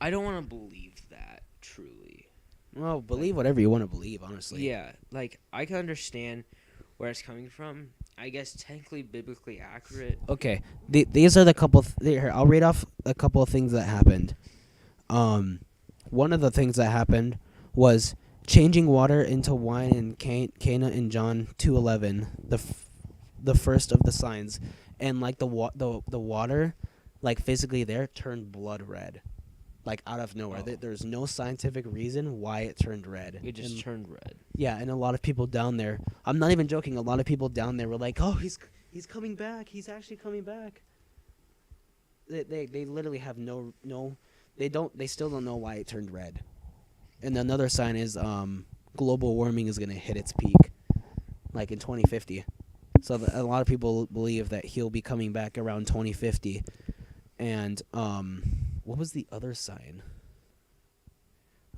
Speaker 2: don't want to believe that truly.
Speaker 1: Well, believe whatever you want to believe, honestly.
Speaker 2: Yeah, like, I can understand where it's coming from. I guess technically biblically accurate.
Speaker 1: Okay, these are the couple. Here, I'll read off a couple of things that happened. One of the things that happened was changing water into wine in Cana in John 2:11. The first of the signs, and like the water, like physically there, turned blood red, like out of nowhere.
Speaker 2: Oh.
Speaker 1: There's no scientific reason why it turned red.
Speaker 2: It just turned red.
Speaker 1: Yeah, and a lot of people down there, I'm not even joking, a lot of people down there were like, "Oh, he's coming back. He's actually coming back." They literally have they still don't know why it turned red. And another sign is global warming is going to hit its peak like in 2050. So a lot of people believe that he'll be coming back around 2050. And what was the other sign?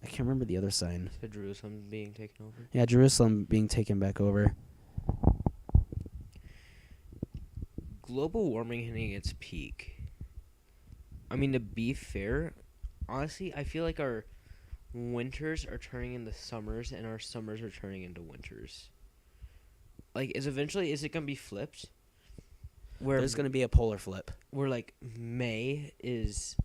Speaker 1: I can't remember the other sign.
Speaker 2: So Jerusalem being taken over.
Speaker 1: Yeah, Jerusalem being taken back over.
Speaker 2: Global warming hitting its peak. I mean, to be fair, honestly, I feel like our winters are turning into summers, and our summers are turning into winters. Like, is it gonna be flipped? Where
Speaker 1: There's going to be a polar flip.
Speaker 2: where like May is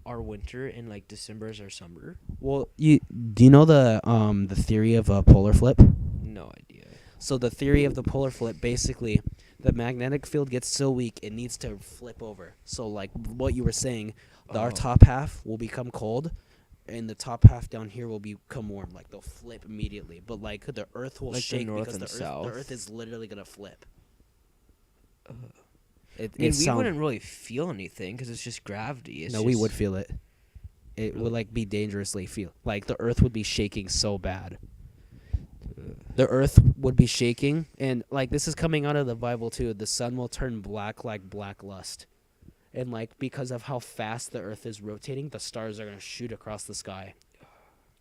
Speaker 2: our winter and like December is our summer?
Speaker 1: Well, do you know the theory of a polar flip?
Speaker 2: No idea.
Speaker 1: So the theory of the polar flip, basically, the magnetic field gets so weak it needs to flip over. So like what you were saying, our top half will become cold, and the top half down here will become warm. Like they'll flip immediately, but like the Earth will
Speaker 2: Like the
Speaker 1: shake
Speaker 2: north
Speaker 1: because
Speaker 2: and
Speaker 1: the
Speaker 2: south.
Speaker 1: Earth is literally gonna flip.
Speaker 2: I mean, we wouldn't really feel anything because it's just gravity.
Speaker 1: No, we would feel it. It would like be dangerously feel like the Earth would be shaking so bad. The Earth would be shaking, and like this is coming out of the Bible too. The sun will turn black like black lust, and like because of how fast the Earth is rotating, the stars are gonna shoot across the sky,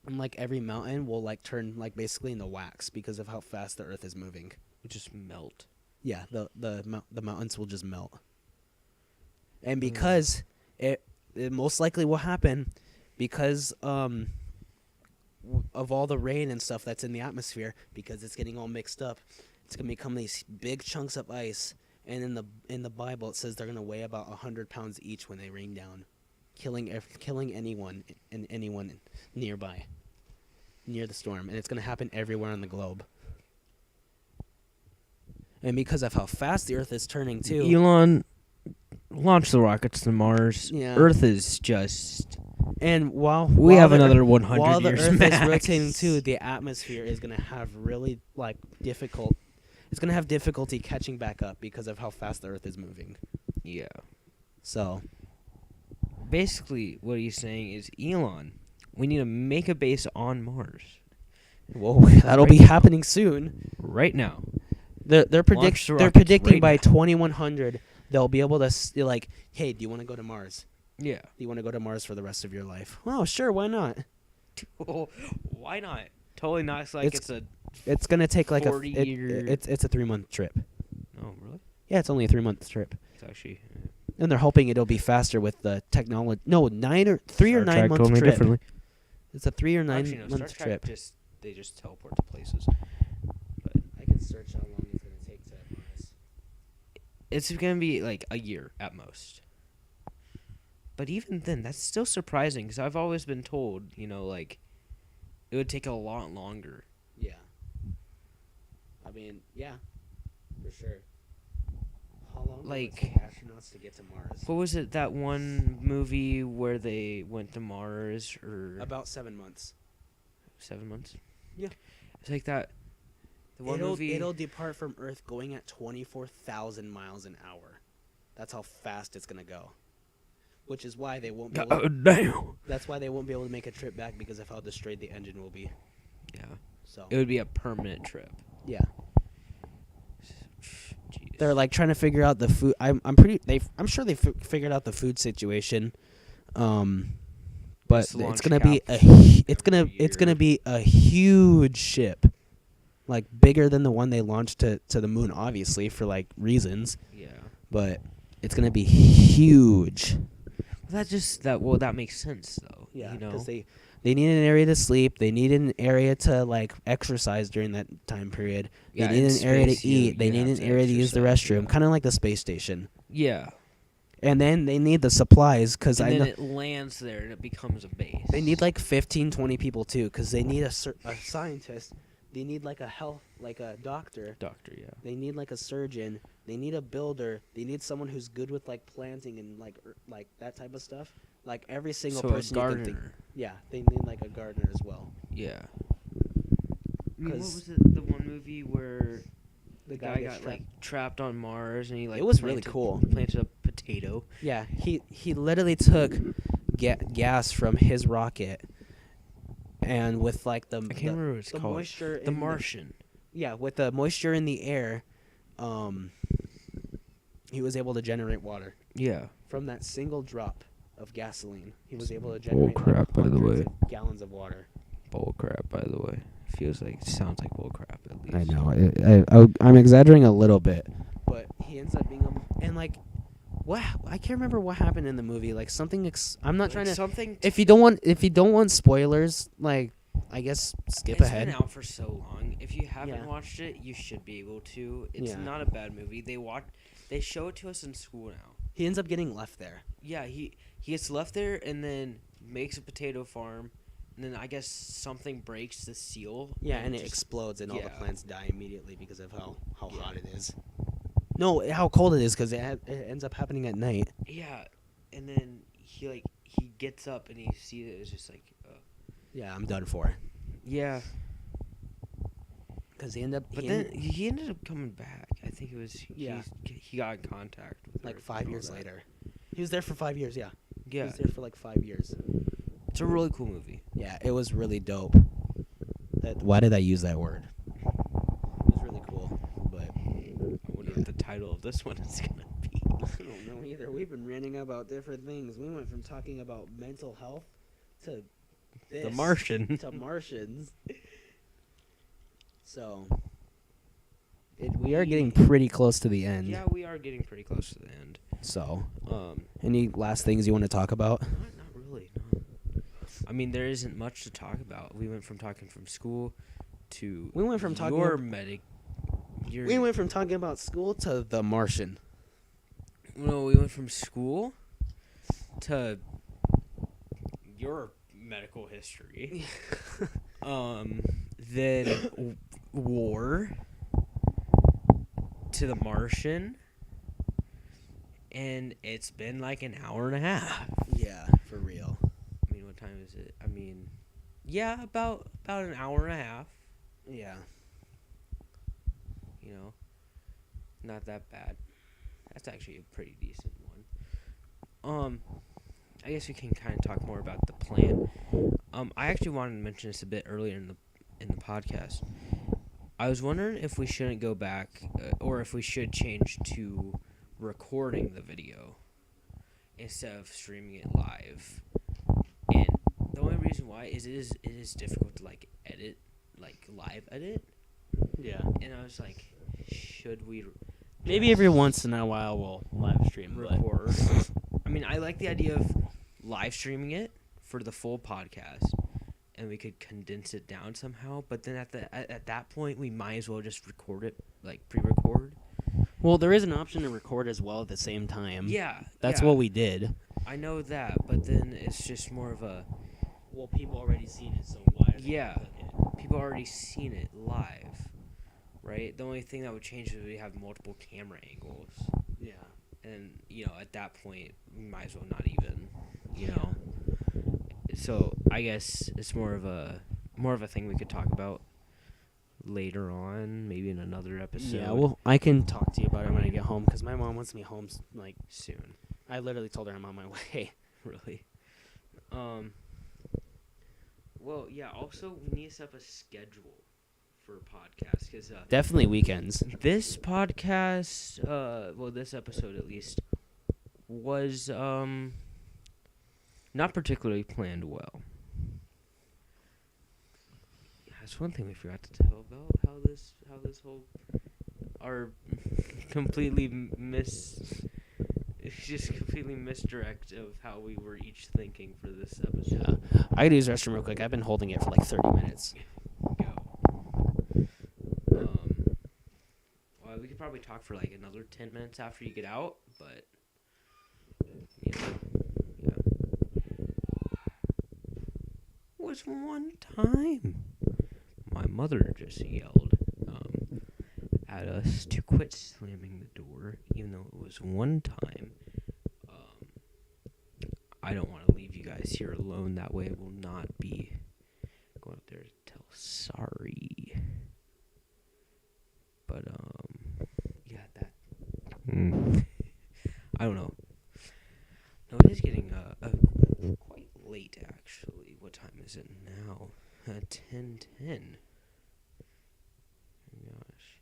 Speaker 1: and like every mountain will like turn like basically into wax because of how fast the Earth is moving.
Speaker 2: It just melt.
Speaker 1: Yeah, the mountains will just melt, and because it most likely will happen because of all the rain and stuff that's in the atmosphere, because it's getting all mixed up, it's gonna become these big chunks of ice. And in the Bible, it says they're gonna weigh about 100 pounds each when they rain down, killing anyone and anyone nearby, near the storm. And it's gonna happen everywhere on the globe. And because of how fast the Earth is turning too,
Speaker 2: Elon launched the rockets to Mars.
Speaker 1: Yeah.
Speaker 2: Earth is just.
Speaker 1: and while
Speaker 2: Have
Speaker 1: the
Speaker 2: another
Speaker 1: Earth-
Speaker 2: 100
Speaker 1: while the
Speaker 2: years
Speaker 1: Earth
Speaker 2: max.
Speaker 1: is rotating too, the atmosphere is gonna have really like difficult. It's gonna have difficulty catching back up because of how fast the Earth is moving.
Speaker 2: Yeah.
Speaker 1: So
Speaker 2: Basically, what he's saying is, Elon, we need to make a base on Mars
Speaker 1: whoa, that'll be
Speaker 2: Right.
Speaker 1: happening soon.
Speaker 2: right now.
Speaker 1: They're
Speaker 2: the
Speaker 1: predicting
Speaker 2: rockets right
Speaker 1: by
Speaker 2: now.
Speaker 1: 2100 they'll be able to like, hey, do you want to go to Mars?
Speaker 2: Yeah.
Speaker 1: Do you want to go to Mars for the rest of your life? Oh, sure, why not?
Speaker 2: Why not? Totally not. It's like
Speaker 1: It's-
Speaker 2: it's a.
Speaker 1: It's gonna take like
Speaker 2: 40-year
Speaker 1: it's a 3-month trip.
Speaker 2: Oh, really?
Speaker 1: Yeah, it's only a 3-month trip,
Speaker 2: It's actually.
Speaker 1: and they're hoping it'll be faster with the technology. No, 3 or
Speaker 2: Star
Speaker 1: 9
Speaker 2: Trek
Speaker 1: month
Speaker 2: told me
Speaker 1: trip.
Speaker 2: differently.
Speaker 1: It's a 3 or 9
Speaker 2: Actually, no, Star
Speaker 1: month
Speaker 2: Trek
Speaker 1: trip.
Speaker 2: they just teleport to places.
Speaker 1: I can search how long it's gonna take to Mars.
Speaker 2: It's gonna be like a year at most. But even then, that's still surprising because I've always been told, like, it would take a lot longer.
Speaker 1: Yeah. I mean, yeah, for sure. How long will it
Speaker 2: Like-
Speaker 1: take astronauts to get to Mars?
Speaker 2: What was it? That one movie where they went to Mars, or
Speaker 1: About 7 months.
Speaker 2: 7 months?
Speaker 1: Yeah.
Speaker 2: It's like that. The one
Speaker 1: It'll
Speaker 2: movie.
Speaker 1: depart from Earth going at 24,000 miles an hour. That's how fast it's gonna go. Which is why they won't be. Able to,
Speaker 2: Damn.
Speaker 1: that's why they won't be able to make a trip back because of how destroyed the engine will be.
Speaker 2: Yeah.
Speaker 1: So
Speaker 2: It would be a permanent trip.
Speaker 1: yeah,
Speaker 2: Jeez.
Speaker 1: they're like trying to figure out the food. I'm sure they figured out the food situation. But
Speaker 2: Just launch
Speaker 1: it's gonna be
Speaker 2: cap
Speaker 1: it's
Speaker 2: every
Speaker 1: gonna
Speaker 2: year.
Speaker 1: be a huge ship, like bigger than the one they launched to the moon, obviously for like reasons.
Speaker 2: Yeah.
Speaker 1: But it's gonna be huge.
Speaker 2: That makes sense though.
Speaker 1: Yeah,
Speaker 2: You know.
Speaker 1: because they need an area to sleep. They need an area to like exercise during that time period. They
Speaker 2: Yeah,
Speaker 1: need
Speaker 2: in
Speaker 1: an area to
Speaker 2: space, you-
Speaker 1: eat. They
Speaker 2: you
Speaker 1: need
Speaker 2: have
Speaker 1: an
Speaker 2: to
Speaker 1: area to use the
Speaker 2: exercise,
Speaker 1: restroom,
Speaker 2: yeah.
Speaker 1: kind of like the space station.
Speaker 2: Yeah.
Speaker 1: And then they need the supplies because
Speaker 2: And
Speaker 1: I
Speaker 2: then
Speaker 1: know
Speaker 2: it lands there and it becomes a base.
Speaker 1: they need like 15, 20 people too because they need a scientist. They need like a doctor.
Speaker 2: Doctor, yeah.
Speaker 1: They need like a surgeon. They need a builder. They need someone who's good with like planting and like that type of stuff. Like every single
Speaker 2: So
Speaker 1: person
Speaker 2: a
Speaker 1: you can think.
Speaker 2: gardener.
Speaker 1: Yeah, they need like a gardener as well.
Speaker 2: Yeah. What
Speaker 1: 'Cause-
Speaker 2: was it? The one movie where the guy
Speaker 1: gets
Speaker 2: got
Speaker 1: trapped.
Speaker 2: like trapped on Mars and he like
Speaker 1: It was really cool.
Speaker 2: Planted a potato.
Speaker 1: Yeah, he literally took gas from his rocket, and with like
Speaker 2: I can't remember what it's
Speaker 1: the
Speaker 2: called.
Speaker 1: moisture,
Speaker 2: The Martian.
Speaker 1: yeah, with the moisture in the air, he was able to generate water
Speaker 2: Yeah.
Speaker 1: from that single drop of gasoline. He was able to generate
Speaker 2: crap, by the
Speaker 1: hundreds
Speaker 2: way.
Speaker 1: of gallons of water.
Speaker 2: Bull crap, by the way. Sounds like bull crap at least.
Speaker 1: I know. I'm exaggerating a little bit, but he ends up being and like, what? I can't remember what happened in the movie. Like something. I'm not trying to.
Speaker 2: something.
Speaker 1: If you don't want spoilers, like I guess skip
Speaker 2: It's
Speaker 1: ahead.
Speaker 2: been out for so long. If you haven't
Speaker 1: Yeah.
Speaker 2: watched it, you should be able to. It's
Speaker 1: Yeah.
Speaker 2: not a bad movie. They show it to us in school now.
Speaker 1: He ends up getting left there.
Speaker 2: Yeah, he gets left there and then makes a potato farm, and then I guess something breaks the seal.
Speaker 1: Yeah, and it
Speaker 2: just-
Speaker 1: explodes, and all the
Speaker 2: yeah.
Speaker 1: plants die immediately because of how
Speaker 2: Yeah.
Speaker 1: hot it is. No, how cold it is because it ends up happening at night.
Speaker 2: Yeah, and then he gets up and he sees it. It's just like,
Speaker 1: Yeah, I'm done for.
Speaker 2: yeah.
Speaker 1: Because he ended up.
Speaker 2: But then he ended up coming back. I think it was
Speaker 1: Yeah.
Speaker 2: he got in contact with her
Speaker 1: like
Speaker 2: and
Speaker 1: 5
Speaker 2: all
Speaker 1: years
Speaker 2: that.
Speaker 1: later. He was there for 5 years. Yeah. He
Speaker 2: Yeah,
Speaker 1: was there for like 5 years.
Speaker 2: it's a really cool movie.
Speaker 1: Yeah, it was really dope. Why did I use that word? It was really cool, but
Speaker 2: I wonder what the title of this one is gonna be.
Speaker 1: I don't know either. We've been ranting about different things. We went from talking about mental health to this,
Speaker 2: The Martian.
Speaker 1: to Martians. So we are getting pretty close to the end.
Speaker 2: Yeah, we are getting pretty close to the end.
Speaker 1: So,
Speaker 2: Um,
Speaker 1: any last things you want to talk about?
Speaker 2: not really. No. I mean, there isn't much to talk about. We went from talking from school to
Speaker 1: We went from talking
Speaker 2: your
Speaker 1: ab-
Speaker 2: medic. Your,
Speaker 1: We went from talking about school to The Martian.
Speaker 2: No, we went from school to your medical history. Then war to The Martian, and it's been like an hour and a half.
Speaker 1: Yeah, for real.
Speaker 2: I mean, what time is it? I mean, yeah, about an hour and a half.
Speaker 1: Yeah.
Speaker 2: You know, not that bad. That's actually a pretty decent one. I guess we can kind of talk more about the plan. I actually wanted to mention this a bit earlier in the podcast. I was wondering if we shouldn't go back, or if we should change to recording the video instead of streaming it live. And the only reason why is it is difficult to like edit, like live edit.
Speaker 1: Yeah.
Speaker 2: And I was like, should we
Speaker 1: Maybe every once in a while we'll live stream, but
Speaker 2: record? I mean, I like the idea of live streaming it for the full podcast, and we could condense it down somehow. But then at that point, we might as well just record it, like pre-record.
Speaker 1: well, there is an option to record as well at the same time.
Speaker 2: Yeah,
Speaker 1: That's
Speaker 2: yeah,
Speaker 1: what we did.
Speaker 2: I know that, but then it's just more of a
Speaker 1: Well, people already seen it, so why?
Speaker 2: Yeah. people already seen it live, right? The only thing that would change is we have multiple camera angles.
Speaker 1: Yeah.
Speaker 2: And at that point we might as well not even so I guess it's more of a thing we could talk about later on, maybe in another episode.
Speaker 1: Yeah, well, I can talk to you about it when I get home because my mom wants me home. Like,
Speaker 2: soon.
Speaker 1: I literally told her I'm on my way.
Speaker 2: Really. Well, yeah, also we need to set up a schedule for podcasts because
Speaker 1: Definitely weekends.
Speaker 2: this podcast, this episode at least, was not particularly planned well. That's one thing we forgot to tell about how this whole our completely completely misdirect of how we were each thinking for this episode.
Speaker 1: Yeah. I gotta use the restroom real quick. I've been holding it for like 30 minutes.
Speaker 2: Go. Well, we could probably talk for like another 10 minutes after you get out, but yeah. Was one time my mother just yelled at us to quit slamming the door, even though it was one time. I don't want to leave you guys here alone. That way, it will not be going up there to tell sorry. But yeah, that. I don't know. No, it is getting quite late actually. What time is it now? 10:10. Oh gosh.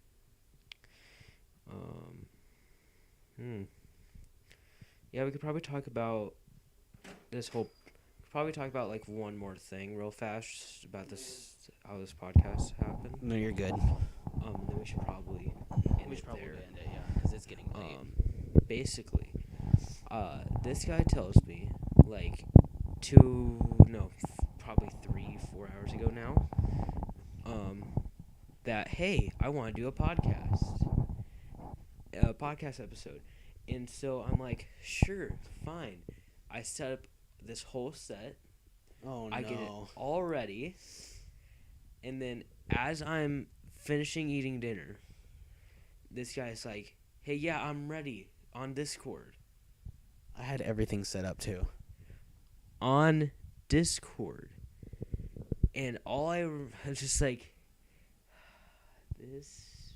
Speaker 2: Yeah, we could probably talk about like one more thing real fast about this, how this podcast happened.
Speaker 1: No, you're good.
Speaker 2: Then we should probably end
Speaker 1: We should
Speaker 2: it
Speaker 1: probably
Speaker 2: there.
Speaker 1: end it, yeah, because it's getting late.
Speaker 2: Basically, this guy tells me like probably 3-4 hours ago now, that hey, I want to do a podcast episode. And so I'm like, sure, fine. I set up this whole set.
Speaker 1: Oh, no.
Speaker 2: I get it all ready. And then as I'm finishing eating dinner, this guy's like, hey, yeah, I'm ready on Discord.
Speaker 1: I had everything set up too.
Speaker 2: On Discord. And all I was just like, this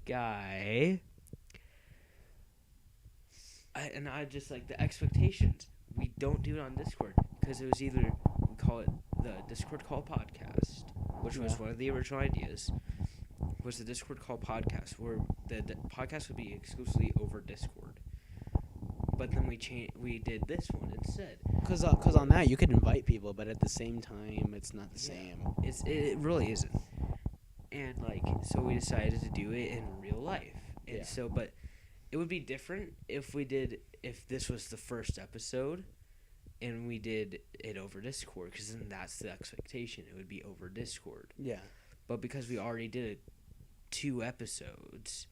Speaker 2: guy. I just like the expectations. We don't do it on Discord because it was either we call it the Discord Call Podcast, which was
Speaker 1: Yeah.
Speaker 2: one of the original ideas. Was the Discord Call Podcast where the podcast would be exclusively over Discord. But then we did this one instead.
Speaker 1: Cause on that you could invite people, but at the same time it's not the same.
Speaker 2: It really isn't. And like so we decided to do it in real life. And
Speaker 1: Yeah.
Speaker 2: so but it would be different if this was the first episode and we did it over Discord, because then that's the expectation. It would be over Discord.
Speaker 1: Yeah.
Speaker 2: But because we already did it 2 episodes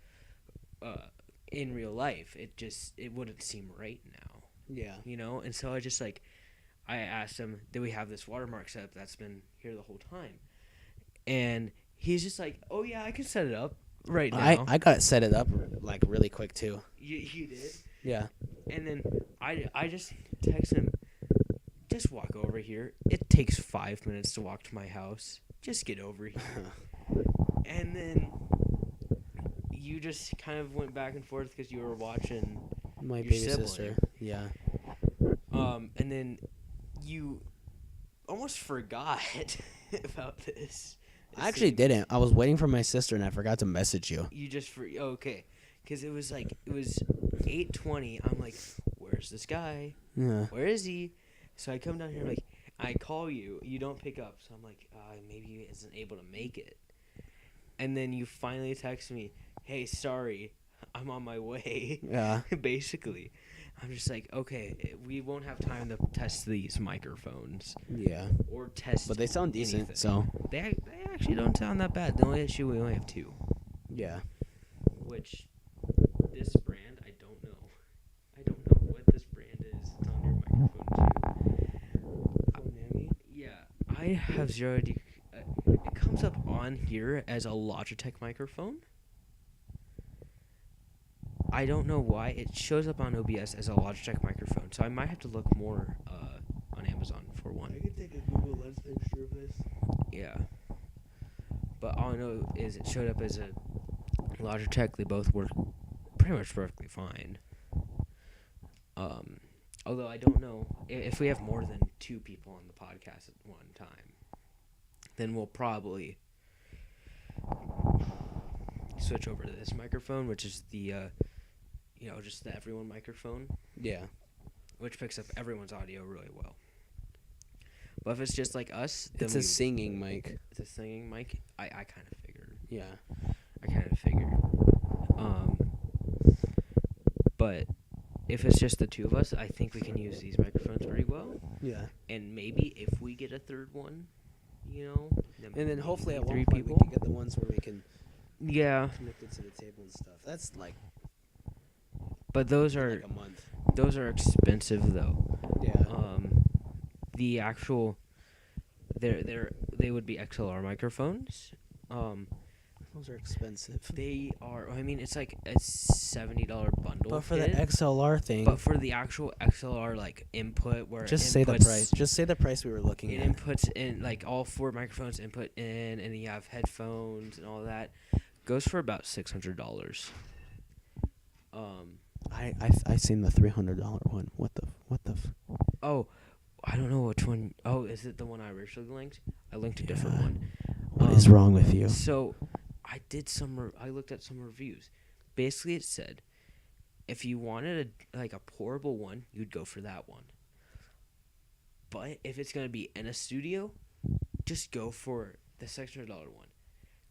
Speaker 2: in real life, it wouldn't seem right now.
Speaker 1: Yeah.
Speaker 2: You know? And so I asked him, did we have this watermark set up that's been here the whole time? And he's just like, oh yeah, I can set it up right now.
Speaker 1: I got set it up like really quick too.
Speaker 2: You did?
Speaker 1: Yeah.
Speaker 2: And then I just text him, just walk over here. It takes 5 minutes to walk to my house. Just get over here. And then you just kind of went back and forth because you were watching
Speaker 1: My
Speaker 2: your
Speaker 1: baby
Speaker 2: sibling.
Speaker 1: sister. Yeah.
Speaker 2: And then you almost forgot about this.
Speaker 1: I actually didn't. I was waiting for my sister and I forgot to message you.
Speaker 2: You just okay, because it was 8:20. I'm like, where's this guy?
Speaker 1: Yeah.
Speaker 2: Where is he? So I come down here, like, I call you. You don't pick up. So I'm like, maybe he isn't able to make it. And then you finally text me, hey, sorry, I'm on my way.
Speaker 1: Yeah.
Speaker 2: Basically. I'm just like, okay, we won't have time to test these microphones.
Speaker 1: Yeah.
Speaker 2: Or test
Speaker 1: But they sound decent,
Speaker 2: anything.
Speaker 1: so
Speaker 2: They actually don't sound that bad. The only issue, we only have 2.
Speaker 1: yeah.
Speaker 2: Which, this brand, I don't know. I don't know what this brand is. It's on your microphone too. Yeah, I have zero idea. It comes up on here as a Logitech microphone. I don't know why. It shows up on OBS as a Logitech microphone, so I might have to look more on Amazon for one.
Speaker 1: can take a Google Lens picture of this.
Speaker 2: Yeah. But all I know is it showed up as a Logitech. They both work pretty much perfectly fine. Although I don't know if we have more than 2 people on the podcast at one time, then we'll probably switch over to this microphone, which is the just the everyone microphone,
Speaker 1: Yeah.
Speaker 2: which picks up everyone's audio really well. But if it's just like us, then
Speaker 1: It's a singing mic.
Speaker 2: it's a singing mic. I kind of figured.
Speaker 1: Yeah.
Speaker 2: I kind of figured. But if it's just the 2 of us, I think we can use these microphones pretty well.
Speaker 1: Yeah.
Speaker 2: And maybe if we get a third one,
Speaker 1: And then hopefully at
Speaker 2: maybe
Speaker 1: one
Speaker 2: 3
Speaker 1: point
Speaker 2: people.
Speaker 1: we can get the ones where we can
Speaker 2: Yeah,
Speaker 1: connect it to the table and stuff. That's like
Speaker 2: but those are
Speaker 1: a month.
Speaker 2: expensive though.
Speaker 1: Yeah.
Speaker 2: The actual they would be XLR microphones.
Speaker 1: Those are expensive.
Speaker 2: They are. I mean, it's like a $70 bundle.
Speaker 1: But for
Speaker 2: kit,
Speaker 1: the XLR thing,
Speaker 2: but for the actual XLR like input, where
Speaker 1: just
Speaker 2: it
Speaker 1: say the
Speaker 2: inputs-
Speaker 1: price. Just say the price we were looking
Speaker 2: It
Speaker 1: at.
Speaker 2: inputs in like all 4 microphones input in, and then you have headphones and all that. Goes for about $600.
Speaker 1: I seen the $300 one. What the?
Speaker 2: Oh, I don't know which one. Oh, is it the one I originally linked? I linked a different
Speaker 1: Yeah.
Speaker 2: one.
Speaker 1: What is wrong with you?
Speaker 2: So, I looked at some reviews. Basically, it said if you wanted a portable one, you'd go for that one. But if it's gonna be in a studio, just go for the $600 one.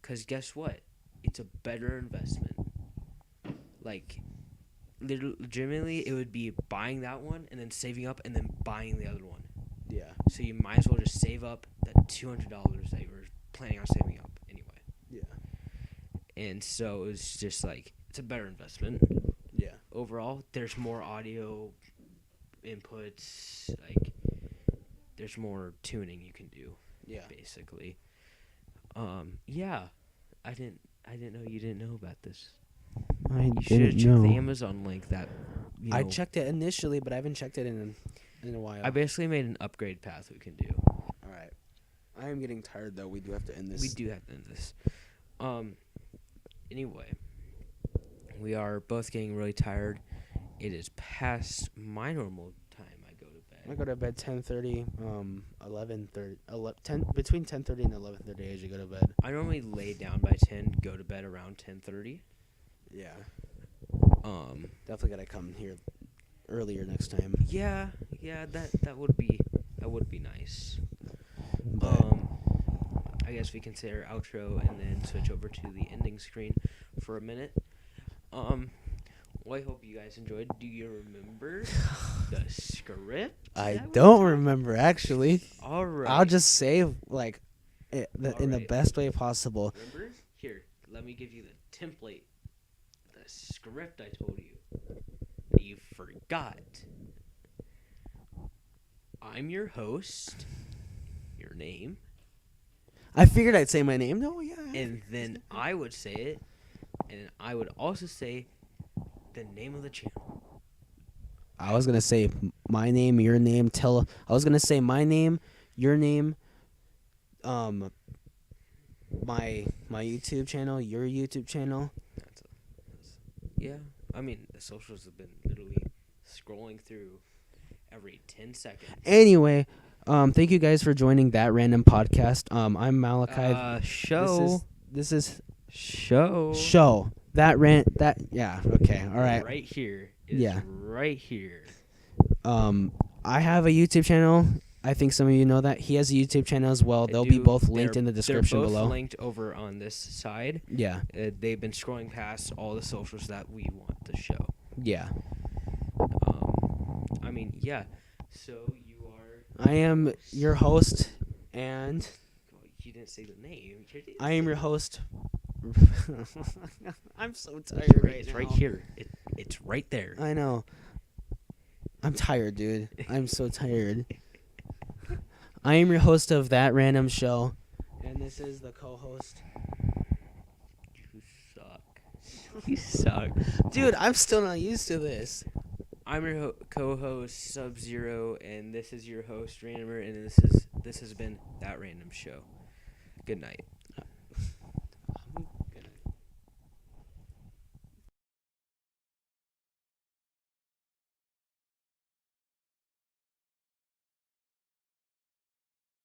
Speaker 2: 'Cause guess what? It's a better investment. Like, legitimately, it would be buying that one and then saving up and then buying the other one.
Speaker 1: Yeah.
Speaker 2: So you might as well just save up the $200 that you were planning on saving up anyway.
Speaker 1: Yeah.
Speaker 2: And so it was just like, it's a better investment.
Speaker 1: Yeah.
Speaker 2: Overall, there's more audio inputs, like there's more tuning you can do,
Speaker 1: Yeah.
Speaker 2: basically. Yeah. I didn't know you didn't know about this.
Speaker 1: I
Speaker 2: You should have
Speaker 1: didn't
Speaker 2: checked the
Speaker 1: know.
Speaker 2: Amazon link that.
Speaker 1: I checked it initially, but I haven't checked it in a while.
Speaker 2: I basically made an upgrade path we can do.
Speaker 1: All right. I am getting tired though. We do have to end this.
Speaker 2: We do have to end this. Anyway, we are both getting really tired. It is past my normal time I go to
Speaker 1: I
Speaker 2: bed.
Speaker 1: go to bed 10:30, 11:30, between 10:30 and 11:30. I usually go to bed.
Speaker 2: I normally lay down by 10, go to bed around 10:30.
Speaker 1: Yeah.
Speaker 2: Um,
Speaker 1: Definitely gotta come here earlier next time.
Speaker 2: yeah, that would be nice.
Speaker 1: But
Speaker 2: I guess we can say our outro and then switch over to the ending screen for a minute. Well, I hope you guys enjoyed. Do you remember the script?
Speaker 1: I
Speaker 2: that we
Speaker 1: don't
Speaker 2: talked-
Speaker 1: remember actually.
Speaker 2: All right.
Speaker 1: I'll just say like in the
Speaker 2: Alright.
Speaker 1: best way possible.
Speaker 2: Remember? Here, let me give you the template. The script I told you that you forgot. I'm your host. Your name.
Speaker 1: I figured I'd say my name. No, yeah.
Speaker 2: And then I would say it. And then I would also say the name of the channel.
Speaker 1: I was gonna say my name, your name. I was gonna say my name, your name, my YouTube channel, your YouTube channel.
Speaker 2: Yeah. I mean, the socials have been literally scrolling through every 10 seconds.
Speaker 1: Anyway, thank you guys for joining that random podcast. I'm Malachi.
Speaker 2: Show.
Speaker 1: This is
Speaker 2: Show.
Speaker 1: show yeah. Okay. All right.
Speaker 2: Right here. It's
Speaker 1: Yeah.
Speaker 2: Right here.
Speaker 1: I have a YouTube channel. I think some of you know that. He has a YouTube channel as well.
Speaker 2: I
Speaker 1: They'll be
Speaker 2: do.
Speaker 1: both linked in the description
Speaker 2: They're both
Speaker 1: below.
Speaker 2: linked over on this side.
Speaker 1: Yeah.
Speaker 2: They've been scrolling past all the socials that we want to show.
Speaker 1: Yeah.
Speaker 2: I mean, yeah. So you are.
Speaker 1: I am your host, and
Speaker 2: Oh, you didn't say the name.
Speaker 1: I am your host. I'm so tired
Speaker 2: It's right,
Speaker 1: right
Speaker 2: it's
Speaker 1: now.
Speaker 2: right here. It's right there.
Speaker 1: I know. I'm tired, dude. I'm so tired. I am your host of That Random Show, and this is the co-host.
Speaker 2: You suck. You suck.
Speaker 1: Dude, I'm still not used to this.
Speaker 2: I'm your co-host Sub-Zero, and this is your host Randomer, and this has been That Random Show. Good night.